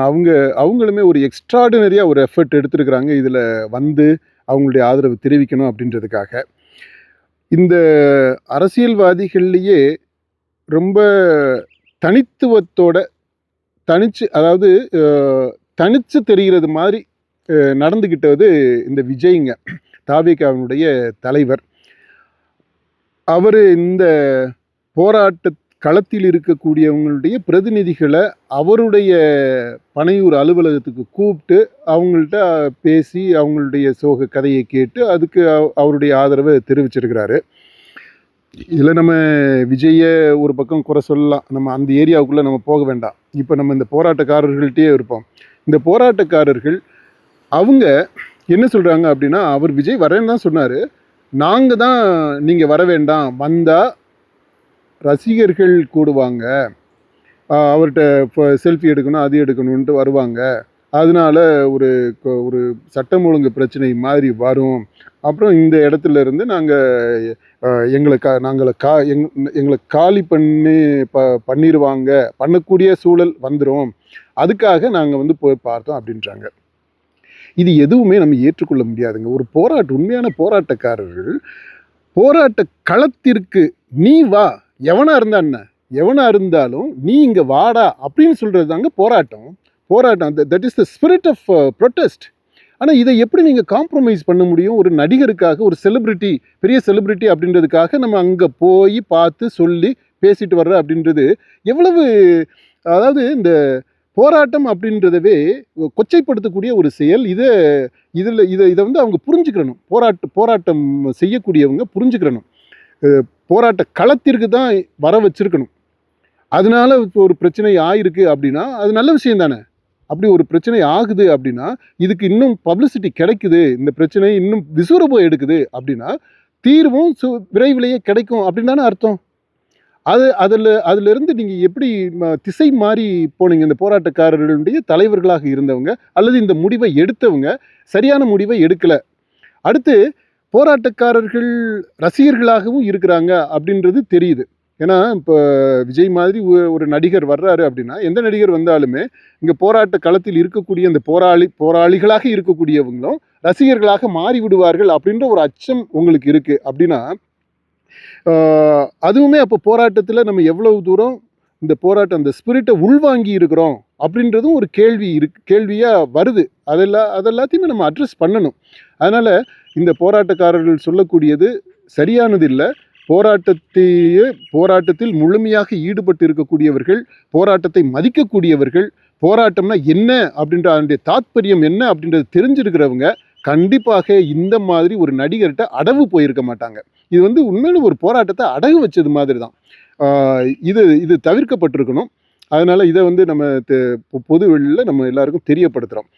அவங்களுமே ஒரு எக்ஸ்ட்ராடினரியாக ஒரு எஃபர்ட் எடுத்துருக்குறாங்க இதில் வந்து அவங்களுடைய ஆதரவு தெரிவிக்கணும் அப்படின்றதுக்காக. இந்த அரசியல்வாதிகள்லேயே ரொம்ப தனித்துவத்தோட அதாவது தனிச்சு தெரிகிறது மாதிரி நடந்துக்கிட்டது இந்த விஜய்ங்க, தாவேகாவினுடைய தலைவர். அவர் இந்த போராட்ட களத்தில் இருக்கக்கூடியவங்களுடைய பிரதிநிதிகளை அவருடைய பனையூர் அலுவலகத்துக்கு கூப்பிட்டு அவங்கள்ட்ட பேசி அவங்களுடைய சோக கதையை கேட்டு அதுக்கு அவருடைய ஆதரவை தெரிவிச்சிருக்கிறாரு. இதில் நம்ம விஜயை ஒரு பக்கம் குறை சொல்லலாம், நம்ம அந்த ஏரியாவுக்குள்ளே நம்ம போக வேண்டாம். இப்போ நம்ம இந்த போராட்டக்காரர்கள்ட்டே இருப்போம். இந்த போராட்டக்காரர்கள் அவங்க என்ன சொல்கிறாங்க அப்படின்னா, அவர் விஜய் வரேன்னு தான் சொன்னார், நாங்கள் தான் நீங்கள் வர வேண்டாம், வந்தால் ரசிகர்கள் கூடுவாங்க, அவர்கிட்ட இப்போ செல்ஃபி எடுக்கணும் அது எடுக்கணுன்ட்டு வருவாங்க, அதனால ஒரு சட்டம் ஒழுங்கு பிரச்சனை மாதிரி வரும், அப்புறம் இந்த இடத்துல இருந்து எங்களை காலி பண்ணிடுவாங்க, பண்ணக்கூடிய சூழல் வந்துடும், அதுக்காக நாங்கள் வந்து போய் பார்த்தோம் அப்படின்றாங்க. இது எதுவுமே நம்ம ஏற்றுக்கொள்ள முடியாதுங்க. ஒரு உண்மையான போராட்டக்காரர்கள் போராட்ட களத்திற்கு நீ வா, எவனா இருந்தாலும் நீ இங்கே வாடா அப்படின்னு சொல்கிறது தாங்க போராட்டம். That is the spirit of protest. ஆனால் இதை எப்படி நீங்கள் காம்ப்ரமைஸ் பண்ண முடியும்? ஒரு நடிகருக்காக, ஒரு செலிப்ரிட்டி, பெரிய செலிப்ரிட்டி அப்படின்றதுக்காக நம்ம அங்கே போய் பார்த்து சொல்லி பேசிட்டு வர்ற அப்படின்றது எவ்வளவு, அதாவது இந்த போராட்டம் அப்படின்றதவே கொச்சைப்படுத்தக்கூடிய ஒரு செயல். இதை வந்து அவங்க புரிஞ்சுக்கிறணும். போராட்டம் செய்யக்கூடியவங்க புரிஞ்சுக்கிறணும். போராட்ட களத்திற்கு தான் வர வச்சிருக்கணும். அதனால ஒரு பிரச்சனை ஆயிருக்கு அப்படின்னா அது நல்ல விஷயம் தானே. அப்படி ஒரு பிரச்சனை ஆகுது அப்படின்னா இதுக்கு இன்னும் பப்ளிசிட்டி கிடைக்குது, இந்த பிரச்சனை இன்னும் விசுவரபோ எடுக்குது அப்படின்னா தீர்வும் விரைவிலேயே கிடைக்கும் அப்படின்னு தானே அர்த்தம். அதிலிருந்து நீங்கள் எப்படி திசை மாறி போனீங்க? இந்த போராட்டக்காரர்களுடைய தலைவர்களாக இருந்தவங்க அல்லது இந்த முடிவை எடுத்தவங்க சரியான முடிவை எடுக்கலை. அடுத்து போராட்டக்காரர்கள் ரசிகர்களாகவும் இருக்கிறாங்க அப்படின்றது தெரியுது. ஏன்னா இப்போ விஜய் மாதிரி ஒரு நடிகர் வர்றாரு அப்படின்னா, எந்த நடிகர் வந்தாலுமே இங்கே போராட்ட களத்தில் இருக்கக்கூடிய அந்த போராளிகளாக இருக்கக்கூடியவங்களும் ரசிகர்களாக மாறி விடுவார்கள் அப்படின்ற ஒரு அச்சம் உங்களுக்கு இருக்குது அப்படின்னா, அதுவுமே அப்போ போராட்டத்தில் நம்ம எவ்வளவு தூரம் இந்த போராட்டம் அந்த ஸ்பிரிட்டை உள்வாங்கி இருக்கிறோம் அப்படின்றதும் ஒரு கேள்வியாக வருது. அதெல்லாத்தையுமே நம்ம அட்ரஸ் பண்ணணும். அதனால் இந்த போராட்டக்காரர்கள் சொல்லக்கூடியது சரியானது இல்லை. போராட்டத்தில் முழுமையாக ஈடுபட்டு இருக்கக்கூடியவர்கள், போராட்டத்தை மதிக்கக்கூடியவர்கள், போராட்டம்னா என்ன அப்படின்ற அதனுடைய தாத்பரியம் என்ன அப்படின்றது தெரிஞ்சிருக்கிறவங்க கண்டிப்பாக இந்த மாதிரி ஒரு நடிகர்கிட்ட அடவு போயிருக்க மாட்டாங்க. இது வந்து உண்மையில ஒரு போராட்டத்தை அடகு வச்சது மாதிரி தான். இது தவிர்க்கப்பட்டிருக்கணும். அதனால் இதை வந்து நம்ம பொது வெளியில் நம்ம எல்லாருக்கும் தெரியப்படுத்துகிறோம்.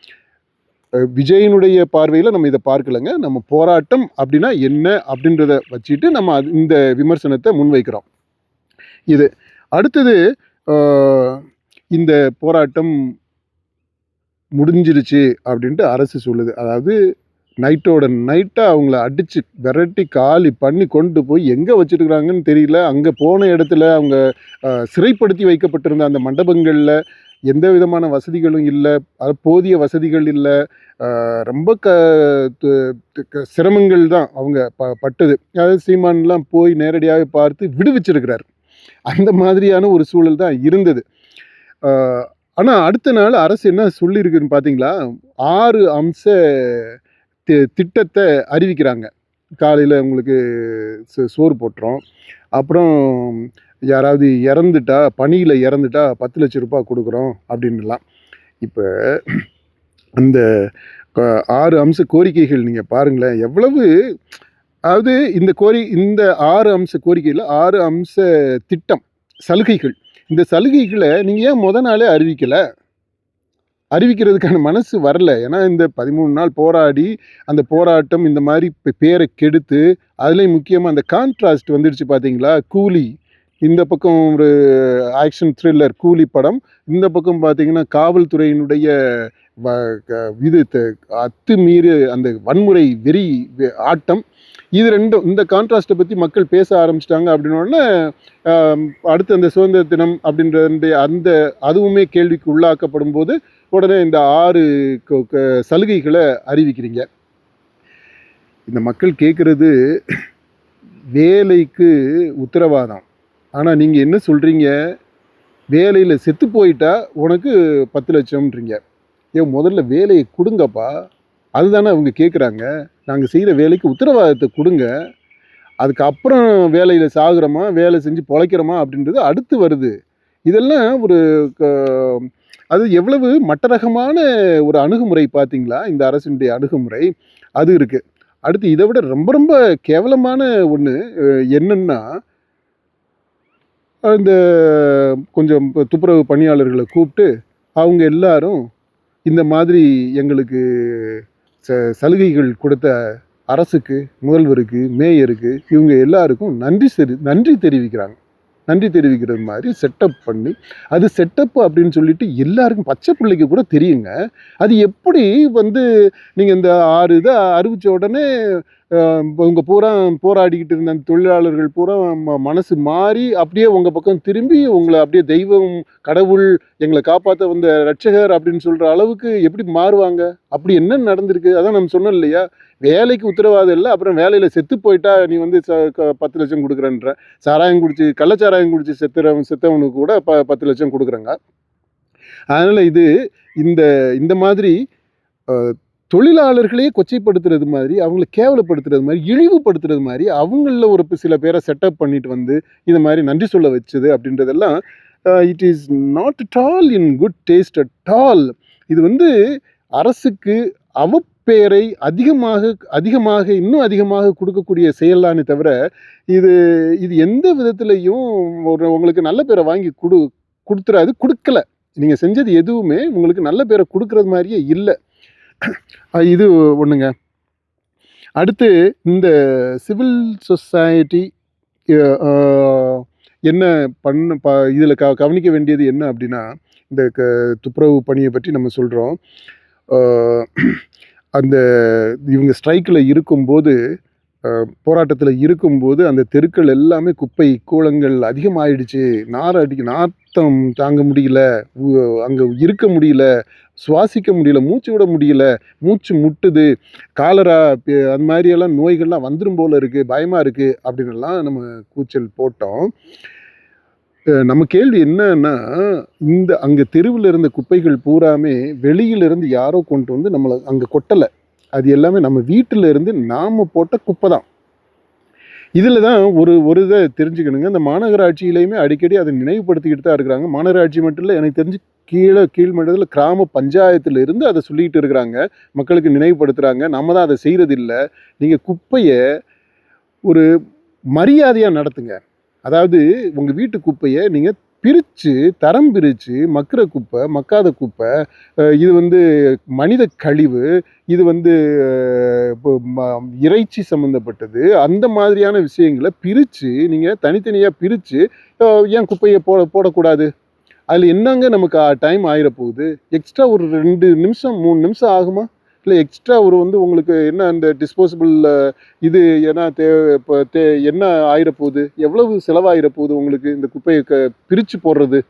விஜயனுடைய பார்வையில் நம்ம இதை பார்க்கலைங்க. நம்ம போராட்டம் அப்படின்னா என்ன அப்படின்றத வச்சுட்டு நம்ம இந்த விமர்சனத்தை முன்வைக்கிறோம். இது அடுத்தது இந்த போராட்டம் முடிஞ்சிருச்சு அப்படின்ட்டு அரசு சொல்லுது. அதாவது நைட்டோட நைட்டாக அவங்கள அடித்து விரட்டி காலி பண்ணி கொண்டு போய் எங்கே வச்சுருக்குறாங்கன்னு தெரியல. அங்கே போன இடத்துல அவங்க சிறைப்படுத்தி வைக்கப்பட்டிருந்த அந்த மண்டபங்களில் எந்த விதமான வசதிகளும் இல்லை, போதிய வசதிகள் இல்லை, ரொம்ப சிரமங்கள் தான் அவங்க பட்டது. அதாவது சீமான்லாம் போய் நேரடியாக பார்த்து விடுவிச்சிருக்கிறார். அந்த மாதிரியான ஒரு சூழல் தான் இருந்தது. ஆனால் அடுத்த நாள் அரசு என்ன சொல்லியிருக்குன்னு பார்த்தீங்களா, 6 அம்ச திட்டத்தை அறிவிக்கிறாங்க. காலையில் உங்களுக்கு சோறு போட்டுறோம், அப்புறம் யாராவது இறந்துட்டா, பணியில் இறந்துட்டா 10 லட்சம் ரூபாய் கொடுக்குறோம் அப்படின்லாம். இப்போ அந்த 6 அம்ச கோரிக்கைகள் நீங்கள் பாருங்களேன் எவ்வளவு. அதாவது இந்த 6 அம்ச கோரிக்கையில் 6 அம்ச திட்டம் சலுகைகள். இந்த சலுகைகளை நீங்கள் ஏன் முத நாளே அறிவிக்கலை? அறிவிக்கிறதுக்கான மனசு வரல. ஏன்னா இந்த 13 நாள் போராடி அந்த போராட்டம் இந்த மாதிரி பேரை கெடுத்து அதுலேயும் முக்கியமாக அந்த கான்ட்ராஸ்ட் வந்துடுச்சு பார்த்தீங்களா. கூலி இந்த பக்கம் ஒரு ஆக்ஷன் த்ரில்லர் கூலி படம், இந்த பக்கம் பார்த்தீங்கன்னா காவல்துறையினுடைய இது அத்துமீறி அந்த வன்முறை வெறி ஆட்டம். இது ரெண்டும் இந்த கான்ட்ராஸ்ட்டை பற்றி மக்கள் பேச ஆரம்பிச்சிட்டாங்க. அப்படின்னோடனே அடுத்து அந்த சுதந்திர தினம் அப்படின்ற அந்த அதுவுமே கேள்விக்கு உள்ளாக்கப்படும் போது உடனே இந்த 6 சலுகைகளை அறிவிக்கிறீங்க. இந்த மக்கள் கேட்குறது வேலைக்கு உத்தரவாதம். ஆனால் நீங்கள் என்ன சொல்கிறீங்க, வேலையில் செத்து போயிட்டா உனக்கு 10 லட்சம்ன்றீங்க. ஏன் முதல்ல வேலையை கொடுங்கப்பா, அதுதானே அவங்க கேட்குறாங்க. நாங்கள் செய்கிற வேலைக்கு உத்தரவாதத்தை கொடுங்க, அதுக்கப்புறம் வேலையில் சாகுறோமா வேலை செஞ்சு பொழைக்கிறோமா அப்படின்றது அடுத்து வருது. இதெல்லாம் ஒரு அது எவ்வளவு மட்டரகமான ஒரு அணுகுமுறை பார்த்தீங்களா, இந்த அரசினுடைய அணுகுமுறை அது இருக்குது. அடுத்து இதை விட ரொம்ப ரொம்ப கேவலமான ஒன்று என்னன்னா, இந்த கொஞ்சம் துப்புரவு பணியாளர்களை கூப்பிட்டு அவங்க எல்லாரும் இந்த மாதிரி எங்களுக்கு சலுகைகள் கொடுத்த அரசுக்கு, முதல்வருக்கு, மேயருக்கு, இவங்க எல்லாருக்கும் நன்றி தெரிவிக்கிறாங்க. நன்றி தெரிவிக்கிறது மாதிரி செட்டப் பண்ணி, அது செட்டப் அப்படின்னு சொல்லிட்டு எல்லாருக்கும் பச்சை பிள்ளைக்கு கூட தெரியுங்க. அது எப்படி வந்து நீங்கள் இந்த 6 இதை அறிவித்த உடனே இவங்க பூரா போராடிக்கிட்டு இருந்த அந்த தொழிலாளர்கள் பூரா மனசு மாறி அப்படியே உங்கள் பக்கம் திரும்பி உங்களை அப்படியே தெய்வம், கடவுள், எங்களை காப்பாற்ற வந்த ரட்சகர் அப்படின்னு சொல்கிற அளவுக்கு எப்படி மாறுவாங்க? அப்படி என்ன நடந்திருக்கு? அதான் நம்ம சொன்னோம் இல்லையா, வேலைக்கு உத்தரவாதம் இல்லை, அப்புறம் வேலையில் செத்து போயிட்டா நீ வந்து 10 லட்சம் கொடுக்குறன்ற. சாராயம் குடிச்சு கள்ளச்சாராயம் குடிச்சு செத்தவனுக்கு கூட 10 லட்சம் கொடுக்குறாங்க. அதனால் இது இந்த மாதிரி தொழிலாளர்களையே கொச்சைப்படுத்துறது மாதிரி, அவங்கள கேவலப்படுத்துறது மாதிரி, இழிவுபடுத்துறது மாதிரி, அவங்களில் ஒரு சில பேரை செட்டப் பண்ணிட்டு வந்து இது மாதிரி நன்றி சொல்ல வச்சது அப்படின்றதெல்லாம் it is not at all in good taste at all. இது வந்து அரசுக்கு அவப்பேரை அதிகமாக இன்னும் அதிகமாக கொடுக்கக்கூடிய செயலானே தவிர இது எந்த விதத்துலையும் உங்களுக்கு நல்ல பேரை வாங்கி கொடுக்கல. நீங்கள் செஞ்சது எதுவுமே உங்களுக்கு நல்ல பேரை கொடுக்கறது மாதிரியே இல்லை. இது ஒன்றுங்க. அடுத்து இந்த சிவில் சொசைட்டி என்ன இதில் கவனிக்க வேண்டியது என்ன அப்படின்னா, இந்த துப்புரவு பணியை பற்றி நம்ம சொல்கிறோம். அந்த இவங்க ஸ்ட்ரைக்கில் இருக்கும்போது, போராட்டத்தில் இருக்கும்போது அந்த தெருக்கள் எல்லாமே குப்பை கூளங்கள் அதிகமாகிடுச்சு. நாற்றம் தாங்க முடியல, அங்கே இருக்க முடியல, சுவாசிக்க முடியல, மூச்சு விட முடியல, மூச்சு முட்டுது, காலரா அந்த மாதிரியெல்லாம் நோய்கள்லாம் வந்துடும் போல் இருக்குது, பயமாக இருக்குது அப்படின்லாம் நம்ம கூச்சல் போட்டோம். நம்ம கேள்வி என்னன்னா, அங்கே தெருவில் இருந்த குப்பைகள் பூராமே வெளியிலிருந்து யாரோ கொண்டு வந்து நம்மளை அங்கே கொட்டலை. அது எல்லாமே நம்ம வீட்டில் இருந்து நாம் போட்ட குப்பை தான். இதில் தான் ஒரு இதை தெரிஞ்சுக்கணுங்க. இந்த மாநகராட்சியிலையுமே அடிக்கடி அதை நினைவுபடுத்திக்கிட்டு தான் இருக்கிறாங்க. மாநகராட்சி மட்டும் இல்லை, எனக்கு தெரிஞ்சு கீழ்மட்டத்தில் கிராம பஞ்சாயத்தில் இருந்து அதை சொல்லிகிட்டு இருக்கிறாங்க, மக்களுக்கு நினைவுபடுத்துகிறாங்க. நம்ம தான் அதை செய்கிறது இல்லை. நீங்கள் குப்பையை ஒரு மரியாதையாக நடத்துங்க. அதாவது உங்கள் வீட்டு குப்பையை நீங்கள் தரம் பிரித்து மக்கிற குப்பை, மக்காத குப்பை, இது வந்து மனித கழிவு, இது வந்து இறைச்சி சம்மந்தப்பட்டது, அந்த மாதிரியான விஷயங்களை பிரித்து நீங்கள் தனித்தனியாக பிரித்து ஏன் குப்பையை போடக்கூடாது? அதில் என்னங்க நமக்கு டைம் ஆகிடப்போகுது? எக்ஸ்ட்ரா ஒரு 2 நிமிஷம் 3 நிமிஷம் ஆகுமா? இல்லை எக்ஸ்ட்ரா உங்களுக்கு என்ன அந்த டிஸ்போசபிள் இது ஏன்னா என்ன ஆகிடப்போகுது? எவ்வளவு செலவாகிடப்போகுது உங்களுக்கு இந்த குப்பையை பிரித்து போடுறது?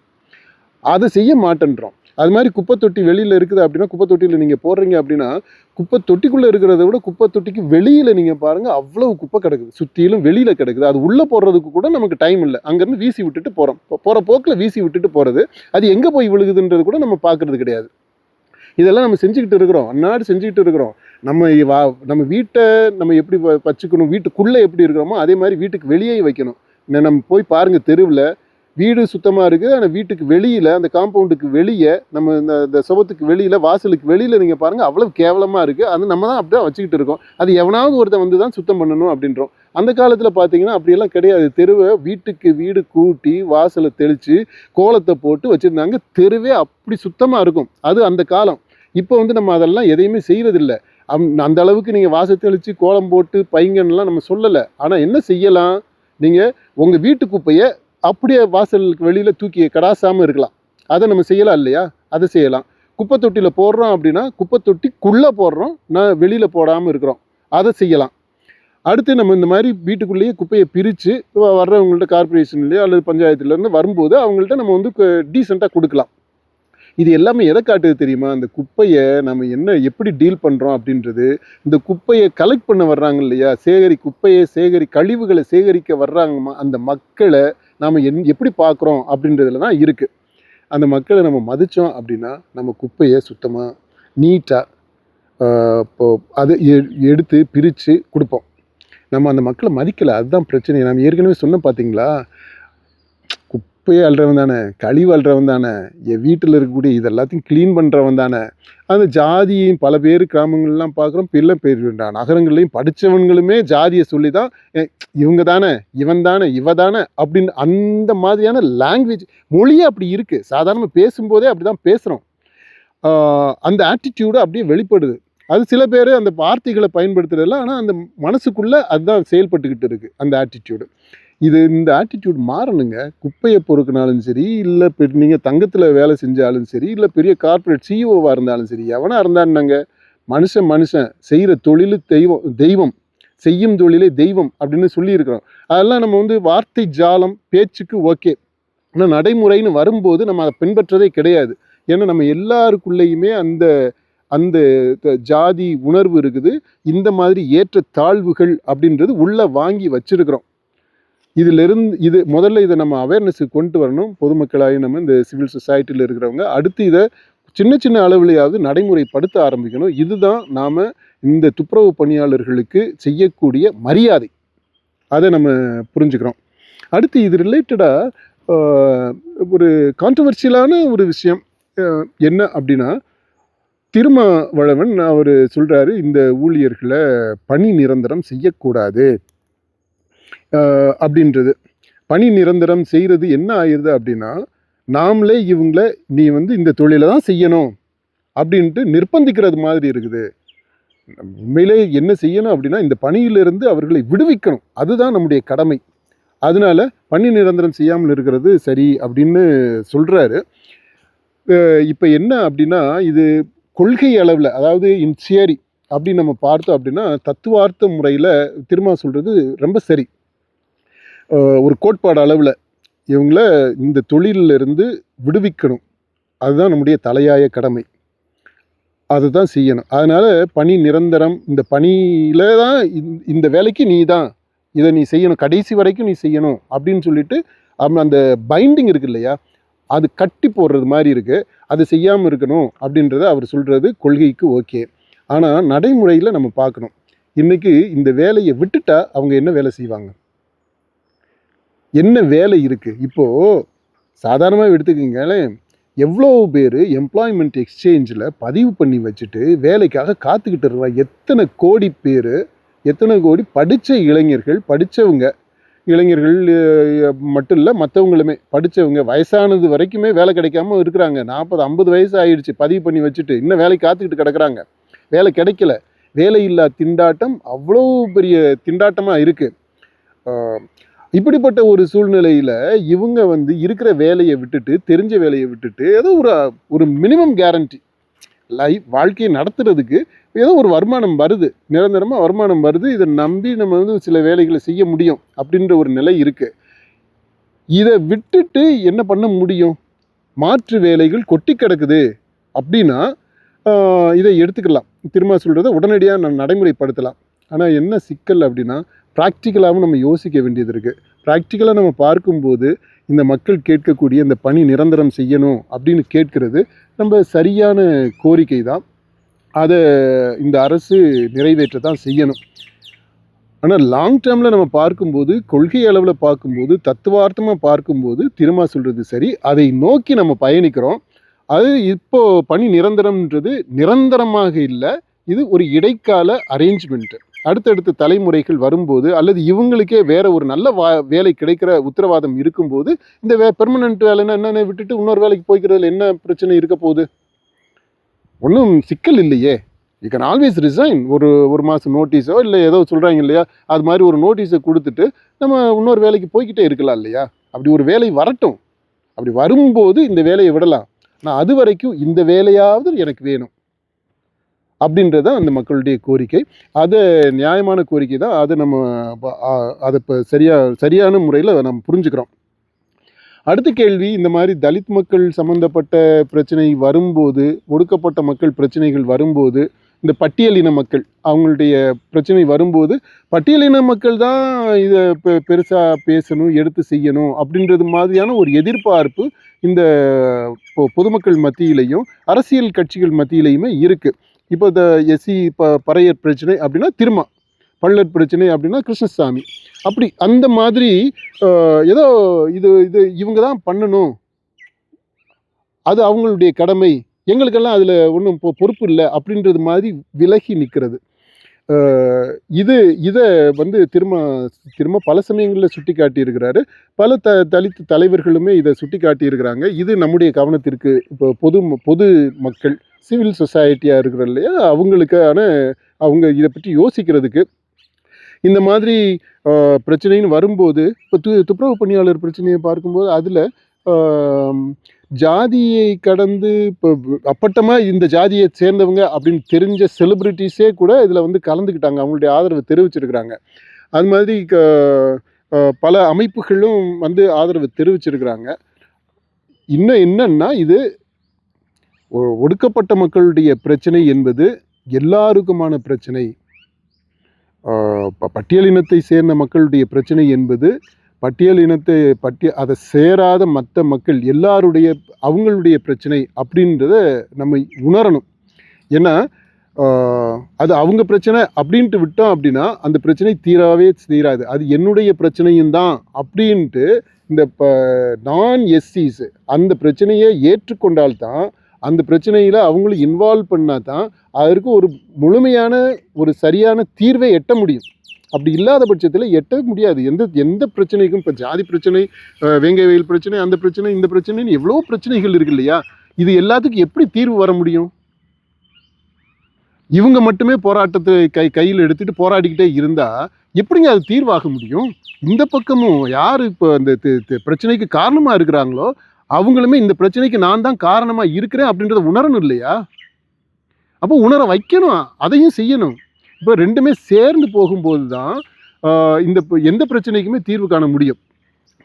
அதை செய்ய மாட்டேன்றோம். அது மாதிரி குப்பை தொட்டி வெளியில் இருக்குது அப்படின்னா, குப்பை தொட்டியில் நீங்கள் போடுறீங்க அப்படின்னா, குப்பை தொட்டிக்குள்ளே இருக்கிறத விட குப்பை தொட்டிக்கு வெளியில் நீங்கள் பாருங்கள், அவ்வளவு குப்பை கிடக்குது, சுற்றிலும் வெளியில் கிடக்குது. அது உள்ளே போடுறதுக்கு கூட நமக்கு டைம் இல்லை. அங்கேருந்து வீசி விட்டுட்டு போகிறோம். போகிற போக்கில் வீசி விட்டுட்டு போகிறது, அது எங்கே போய் விழுகுதுன்றது கூட நம்ம பார்க்குறது கிடையாது. இதெல்லாம் நம்ம செஞ்சுக்கிட்டு இருக்கிறோம், அன்னாடு செஞ்சுக்கிட்டு இருக்கிறோம். நம்ம வீட்டை நம்ம எப்படி வச்சுக்கணும், வீட்டுக்குள்ளே எப்படி இருக்கிறோமோ அதே மாதிரி வீட்டுக்கு வெளியே வைக்கணும். நம்ம போய் பாருங்கள், தெருவில் வீடு சுத்தமாக இருக்குது. ஆனால் வீட்டுக்கு வெளியில், அந்த காம்பவுண்டுக்கு வெளியே, நம்ம இந்த சுபத்துக்கு வெளியில், வாசலுக்கு வெளியில் நீங்கள் பாருங்கள் அவ்வளோ கேவலமாக இருக்குது. அது நம்ம தான் அப்படியே வச்சுக்கிட்டு இருக்கோம். அது எவனாவது ஒருத்தன் வந்து தான் சுத்தம் பண்ணணும் அப்படின்றோம். அந்த காலத்தில் பார்த்தீங்கன்னா அப்படியெல்லாம் கிடையாது. தெருவை வீட்டுக்கு வீடு கூட்டி வாசலை தெளித்து கோலத்தை போட்டு வச்சுருந்தாங்க. தெருவே அப்படி சுத்தமாக இருக்கும். அது அந்த காலம். இப்போ வந்து நம்ம அதெல்லாம் எதையுமே செய்கிறதில்ல. அந்த அளவுக்கு நீங்கள் வாசல் தெளித்து கோலம் போட்டு பைங்கன்லாம் நம்ம சொல்லலை. ஆனால் என்ன செய்யலாம்? நீங்கள் உங்கள் வீட்டு குப்பையை அப்படியே வாசலுக்கு வெளியில் தூக்கி கடாசாமல் இருக்கலாம். அதை நம்ம செய்யலாம் இல்லையா? அதை செய்யலாம். குப்பை தொட்டியில் போடுறோம் அப்படின்னா குப்பை தொட்டிக்குள்ளே போடுறோம், நான் வெளியில் போடாமல் இருக்கிறோம். அதை செய்யலாம். அடுத்து நம்ம இந்த மாதிரி வீட்டுக்குள்ளேயே குப்பையை பிரித்து வர்றவங்கள்ட்ட கார்பரேஷன்லேயோ அல்லது பஞ்சாயத்துலேருந்து வரும்போது அவங்கள்ட்ட நம்ம வந்து டீசெண்டாக கொடுக்கலாம். இது எல்லாமே எதை காட்டுது தெரியுமா? அந்த குப்பையை நம்ம எப்படி டீல் பண்ணுறோம் அப்படின்றது. இந்த குப்பையை கலெக்ட் பண்ண வர்றாங்க இல்லையா, கழிவுகளை சேகரிக்க வர்றாங்கம்மா, அந்த மக்களை நாம் எப்படி பார்க்குறோம் அப்படின்றதுல தான் இருக்குது. அந்த மக்களை நம்ம மதித்தோம் அப்படின்னா நம்ம குப்பையை சுத்தமாக நீட்டாக இப்போ அதை எடுத்து பிரித்து கொடுப்போம். நம்ம அந்த மக்களை மதிக்கலை, அதுதான் பிரச்சனை. நம்ம ஏற்கனவே சொன்னோம் பார்த்தீங்களா, குப்பையை அள்ளுறவன் தானே, கழிவு அள்ளுறவன் தானே, என் வீட்டில் இருக்கக்கூடிய இது எல்லாத்தையும் க்ளீன் பண்ணுறவன் தானே. அந்த ஜாதியையும் பல பேர் கிராமங்கள்லாம் பார்க்குறோம், பிள்ளை பேர் நகரங்கள்லையும் படித்தவங்களுமே ஜாதியை சொல்லி தான் இவங்க தானே, இவன் தானே, இவ தானே அப்படின்னு அந்த மாதிரியான லாங்குவேஜ் மொழியே அப்படி இருக்குது. சாதாரணமாக பேசும்போதே அப்படி தான் பேசுகிறோம். அந்த ஆட்டிடியூடு அப்படியே வெளிப்படுது. அது சில பேர் அந்த வார்த்தைகளை பயன்படுத்துறதில்ல, ஆனால் அந்த மனசுக்குள்ளே அதுதான் செயல்பட்டுக்கிட்டு இருக்குது அந்த ஆட்டிடியூடு. இந்த ஆட்டிடியூட் மாறணுங்க. குப்பையை பொறுக்கினாலும் சரி, இல்லை நீங்கள் தங்கத்தில் வேலை செஞ்சாலும் சரி, இல்லை பெரிய கார்ப்பரேட் சிஇஓவாக இருந்தாலும் சரி, எவனாக இருந்தான்னாங்க, மனுஷன் செய்கிற தொழில் தெய்வம் செய்யும் தொழிலே தெய்வம் அப்படின்னு சொல்லியிருக்கிறோம். அதெல்லாம் நம்ம வந்து வார்த்தை ஜாலம் பேச்சுக்கு ஓகே, ஆனால் நடைமுறைன்னு வரும்போது நம்ம அதை பின்பற்றதே கிடையாது. ஏன்னா நம்ம எல்லாருக்குள்ளேயுமே அந்த அந்த ஜாதி உணர்வு இருக்குது. இந்த மாதிரி ஏற்ற தாழ்வுகள் அப்படின்றது உள்ளே வாங்கி வச்சிருக்கிறோம். இது முதல்ல இதை நம்ம அவேர்னஸுக்கு கொண்டு வரணும், பொதுமக்களாகி நம்ம இந்த சிவில் சொசைட்டியில் இருக்கிறவங்க. அடுத்து இதை சின்ன சின்ன அளவிலையாவது நடைமுறைப்படுத்த ஆரம்பிக்கணும். இதுதான் நாம் இந்த துப்புரவு பணியாளர்களுக்கு செய்யக்கூடிய மரியாதை. அதை நம்ம புரிஞ்சுக்கிறோம். அடுத்து இது ரிலேட்டடாக ஒரு கான்ட்ரவர்ஷியலான ஒரு விஷயம் என்ன அப்படின்னா, திருமாவளவன் அவர் சொல்கிறாரு, இந்த ஊழியர்களை பணி நிரந்தரம் செய்யக்கூடாது அப்படின்றது. பணி நிரந்தரம் செய்கிறது என்ன ஆயிடுது அப்படின்னா, நாமளே இவங்களை நீ வந்து இந்த தொழிலை தான் செய்யணும் அப்படின்ட்டு நிர்பந்திக்கிறது மாதிரி இருக்குது. உண்மையிலே என்ன செய்யணும் அப்படின்னா, இந்த பணியிலிருந்து அவர்களை விடுவிக்கணும். அதுதான் நம்முடைய கடமை. அதனால பணி நிரந்தரம் செய்யாமல் இருக்கிறது சரி அப்படின்னு சொல்கிறாரு. இப்போ என்ன அப்படின்னா, இது கொள்கை அளவில், அதாவது இன் தியரி அப்படின்னு நம்ம பார்த்தோம் அப்படின்னா, தத்துவார்த்த முறையில் திரும்ப சொல்கிறது ரொம்ப சரி. ஒரு கோட்பாடு அளவில் இவங்கள இந்த தொழிலிருந்து விடுவிக்கணும். அதுதான் நம்முடைய தலையாய கடமை. அதை தான் செய்யணும். அதனால் பணி நிரந்தரம், இந்த பணியில் தான் இந்த வேலைக்கு நீ தான் இதை நீ செய்யணும், கடைசி வரைக்கும் நீ செய்யணும் அப்படின்னு சொல்லிட்டு அந்த பைண்டிங் இருக்கு இல்லையா, அது கட்டி போடுறது மாதிரி இருக்குது. அது செய்யாமல் இருக்கணும் அப்படின்றத அவர் சொல்கிறது கொள்கைக்கு ஓகே. ஆனால் நடைமுறையில் நம்ம பார்க்கணும், இன்றைக்கி இந்த வேலையை விட்டுட்டா அவங்க என்ன வேலை செய்வாங்க, என்ன வேலை இருக்குது? இப்போது சாதாரணமாக எடுத்துக்கிங்களேன், எவ்வளோ பேர் எம்ப்ளாய்மெண்ட் எக்ஸ்சேஞ்சில் பதிவு பண்ணி வச்சுட்டு வேலைக்காக காத்துக்கிட்டு இருக்காங்க. எத்தனை கோடி பேர், எத்தனை கோடி படித்த இளைஞர்கள், இளைஞர்கள் மட்டும் இல்லை, மற்றவங்களுமே படித்தவங்க வயசானது வரைக்குமே வேலை கிடைக்காம இருக்கிறாங்க. 40-50 வயசு ஆகிடுச்சு, பதிவு பண்ணி வச்சுட்டு இன்னும் வேலை காத்துக்கிட்டு கிடக்குறாங்க. வேலை கிடைக்கல. வேலையில்லா திண்டாட்டம் அவ்வளோ பெரிய திண்டாட்டமாக இருக்குது. இப்படிப்பட்ட ஒரு சூழ்நிலையில் இவங்க வந்து இருக்கிற வேலையை விட்டுட்டு, தெரிஞ்ச வேலையை விட்டுட்டு, ஏதோ ஒரு மினிமம் கேரண்டி வாழ்க்கையை நடத்துறதுக்கு ஏதோ ஒரு வருமானம் வருது, நிரந்தரமாக வருமானம் வருது, இதை நம்பி நம்ம வந்து சில வேலைகளை செய்ய முடியும் அப்படின்ற ஒரு நிலை இருக்குது. இதை விட்டுட்டு என்ன பண்ண முடியும்? மாற்று வேலைகள் கொட்டி கிடக்குது அப்படின்னா இதை எடுத்துக்கலாம். திரும்ப சொல்கிறத உடனடியாக நம்ம நடைமுறைப்படுத்தலாம். ஆனால் என்ன சிக்கல் அப்படின்னா, ப்ராக்டிக்கலாகவும் நம்ம யோசிக்க வேண்டியது இருக்குது. ப்ராக்டிக்கலாக நம்ம பார்க்கும்போது இந்த மக்கள் கேட்கக்கூடிய இந்த பணி நிரந்தரம் செய்யணும் அப்படின்னு கேட்கிறது நம்ம சரியான கோரிக்கை தான். அதை இந்த அரசு நிறைவேற்ற தான் செய்யணும். ஆனால் லாங் டேர்மில் நம்ம பார்க்கும்போது, கொள்கை அளவில் பார்க்கும்போது, தத்துவார்த்தமாக பார்க்கும்போது திருமா சொல்கிறது சரி. அதை நோக்கி நம்ம பயணிக்கிறோம். அது இப்போ பணி நிரந்தரம்ன்றது நிரந்தரமாக இல்லை. இது ஒரு இடைக்கால அரேஞ்ச்மெண்ட். அடுத்தடுத்த தலைமுறைகள் வரும்போது அல்லது இவங்களுக்கே வேற ஒரு நல்ல வேலை கிடைக்கிற உத்தரவாதம் இருக்கும்போது இந்த பெர்மனன்ட் வேலைன்னா என்னென்ன விட்டுட்டு இன்னொரு வேலைக்கு போய்க்கிறதுல என்ன பிரச்சனை இருக்க போகுது? ஒன்றும் சிக்கல் இல்லையே. You can always resign. ஒரு மாதம் நோட்டீஸோ இல்லை ஏதோ சொல்கிறாங்க இல்லையா, அது மாதிரி ஒரு நோட்டீஸை கொடுத்துட்டு நம்ம இன்னொரு வேலைக்கு போய்கிட்டே இருக்கலாம் இல்லையா? அப்படி ஒரு வேலை வரட்டும். அப்படி வரும்போது இந்த வேலையை விடலாம். நான் அது வரைக்கும் இந்த வேலையாவது எனக்கு வேணும் அப்படின்றது தான் அந்த மக்களுடைய கோரிக்கை. அது நியாயமான கோரிக்கை தான். அதை நம்ம அதை இப்போ சரியான முறையில் நம்ம புரிஞ்சுக்கிறோம். அடுத்த கேள்வி, இந்த மாதிரி தலித் மக்கள் சம்மந்தப்பட்ட பிரச்சனை வரும்போது, ஒடுக்கப்பட்ட மக்கள் பிரச்சனைகள் வரும்போது, இந்த பட்டியலின மக்கள் அவங்களுடைய பிரச்சனை வரும்போது பட்டியலின மக்கள் தான் இதை பெருசாக பேசணும், எடுத்து செய்யணும் அப்படின்றது மாதிரியான ஒரு எதிர்பார்ப்பு இந்த பொதுமக்கள் மத்தியிலையும் அரசியல் கட்சிகள் மத்தியிலையுமே இருக்குது. இப்போ இந்த எஸ்சி பறையர் பிரச்சனை அப்படின்னா திருமா, பள்ளர் பிரச்சனை அப்படின்னா கிருஷ்ணசாமி, அப்படி அந்த மாதிரி ஏதோ இது இவங்க தான் பண்ணணும், அது அவங்களுடைய கடமை, எங்களுக்கெல்லாம் அதில் ஒன்றும் பொறுப்பு இல்லை அப்படின்றது மாதிரி விலகி நிற்கிறது. இதை திரும்ப பல சமயங்களில் சுட்டி காட்டியிருக்கிறாரு. பல தலித் தலைவர்களுமே இதை சுட்டி காட்டியிருக்கிறாங்க. இது நம்முடைய கவனத்திற்கு இப்போ பொது மக்கள் சிவில் சொசைட்டியாக இருக்கிற இல்லையா, அவங்க இதை பற்றி யோசிக்கிறதுக்கு இந்த மாதிரி பிரச்சனைன்னு வரும்போது, இப்போ துப்புரவு பணியாளர் பிரச்சனையை பார்க்கும்போது அதில் ஜாதியை கடந்து இப்போ அப்பட்டமாக இந்த ஜாதியை சேர்ந்தவங்க அப்படின்னு தெரிஞ்ச செலிப்ரிட்டிஸே கூட இதில் கலந்துக்கிட்டாங்க, அவங்களுடைய ஆதரவை தெரிவிச்சிருக்கிறாங்க. அது மாதிரி பல அமைப்புகளும் ஆதரவு தெரிவிச்சிருக்கிறாங்க. இன்னும் என்னன்னா, இது ஒடுக்கப்பட்ட மக்களுடைய பிரச்சனை என்பது எல்லாருக்குமான பிரச்சனை. பட்டியலினத்தை சேர்ந்த மக்களுடைய பிரச்சனை என்பது பட்டியலினத்தை அதை சேராத மற்ற மக்கள் அவங்களுடைய பிரச்சனை அப்படின்றத நம்ம உணரணும். ஏன்னா அது அவங்க பிரச்சனை அப்படின்ட்டு விட்டோம் அப்படின்னா அந்த பிரச்சனை தீராது. அது என்னுடைய பிரச்சனையும் தான் அப்படின்ட்டு இந்த நான் எஸ்சிஸ் அந்த பிரச்சனையை ஏற்றுக்கொண்டால்தான், அந்த பிரச்சனையில் அவங்களும் இன்வால்வ் பண்ணால் தான் அதற்கு ஒரு முழுமையான ஒரு சரியான தீர்வை எட்ட முடியும். அப்படி இல்லாத பட்சத்தில் எட்ட முடியாது. எந்த பிரச்சனைக்கும், இப்போ ஜாதி பிரச்சனை, வேங்கை வயல் பிரச்சனை, அந்த பிரச்சனை, இந்த பிரச்சனைன்னு எவ்வளோ பிரச்சனைகள் இருக்கு இல்லையா, இது எல்லாத்துக்கும் எப்படி தீர்வு வர முடியும்? இவங்க மட்டுமே போராட்டத்தை கையில் எடுத்துகிட்டு போராடிக்கிட்டே இருந்தால் எப்படிங்க அது தீர்வாக முடியும்? இந்த பக்கமும் யார் இப்போ அந்த பிரச்சனைக்கு காரணமாக இருக்கிறாங்களோ அவங்களுமே இந்த பிரச்சனைக்கு நான் தான் காரணமாக இருக்கிறேன் அப்படின்றத உணரணும் இல்லையா? அப்போ உணர வைக்கணும், அதையும் செய்யணும். இப்போ ரெண்டுமே சேர்ந்து போகும்போது தான் எந்த பிரச்சனைக்குமே தீர்வு காண முடியும்.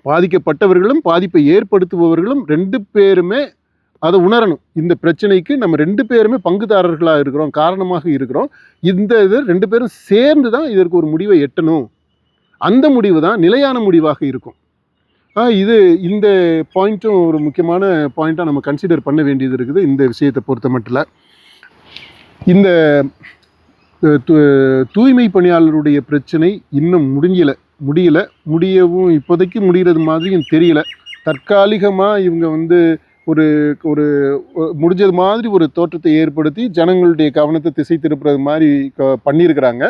பாதிக்கப்பட்டவர்களும் பாதிப்பை ஏற்படுத்துபவர்களும் 2 பேருமே அதை உணரணும். இந்த பிரச்சனைக்கு நம்ம 2 பேருமே பங்குதாரர்களாக இருக்கிறோம், காரணமாக இருக்கிறோம். இது 2 பேரும் சேர்ந்து தான் இதற்கு ஒரு முடிவை எட்டணும். அந்த முடிவு தான் நிலையான முடிவாக இருக்கும். இந்த பாயிண்ட்டும் ஒரு முக்கியமான பாயிண்ட்டாக நம்ம கன்சிடர் பண்ண வேண்டியது இருக்குது. இந்த விஷயத்தை பொறுத்த மட்டும் இந்த தூய்மை பணியாளருடைய பிரச்சனை இன்னும் முடியவும் இப்போதைக்கு முடிகிறது மாதிரியும் தெரியல. தற்காலிகமாக இவங்க ஒரு ஒரு முடிஞ்சது மாதிரி ஒரு தோற்றத்தை ஏற்படுத்தி ஜனங்களுடைய கவனத்தை திசை திருப்புறது மாதிரி பண்ணியிருக்கிறாங்க.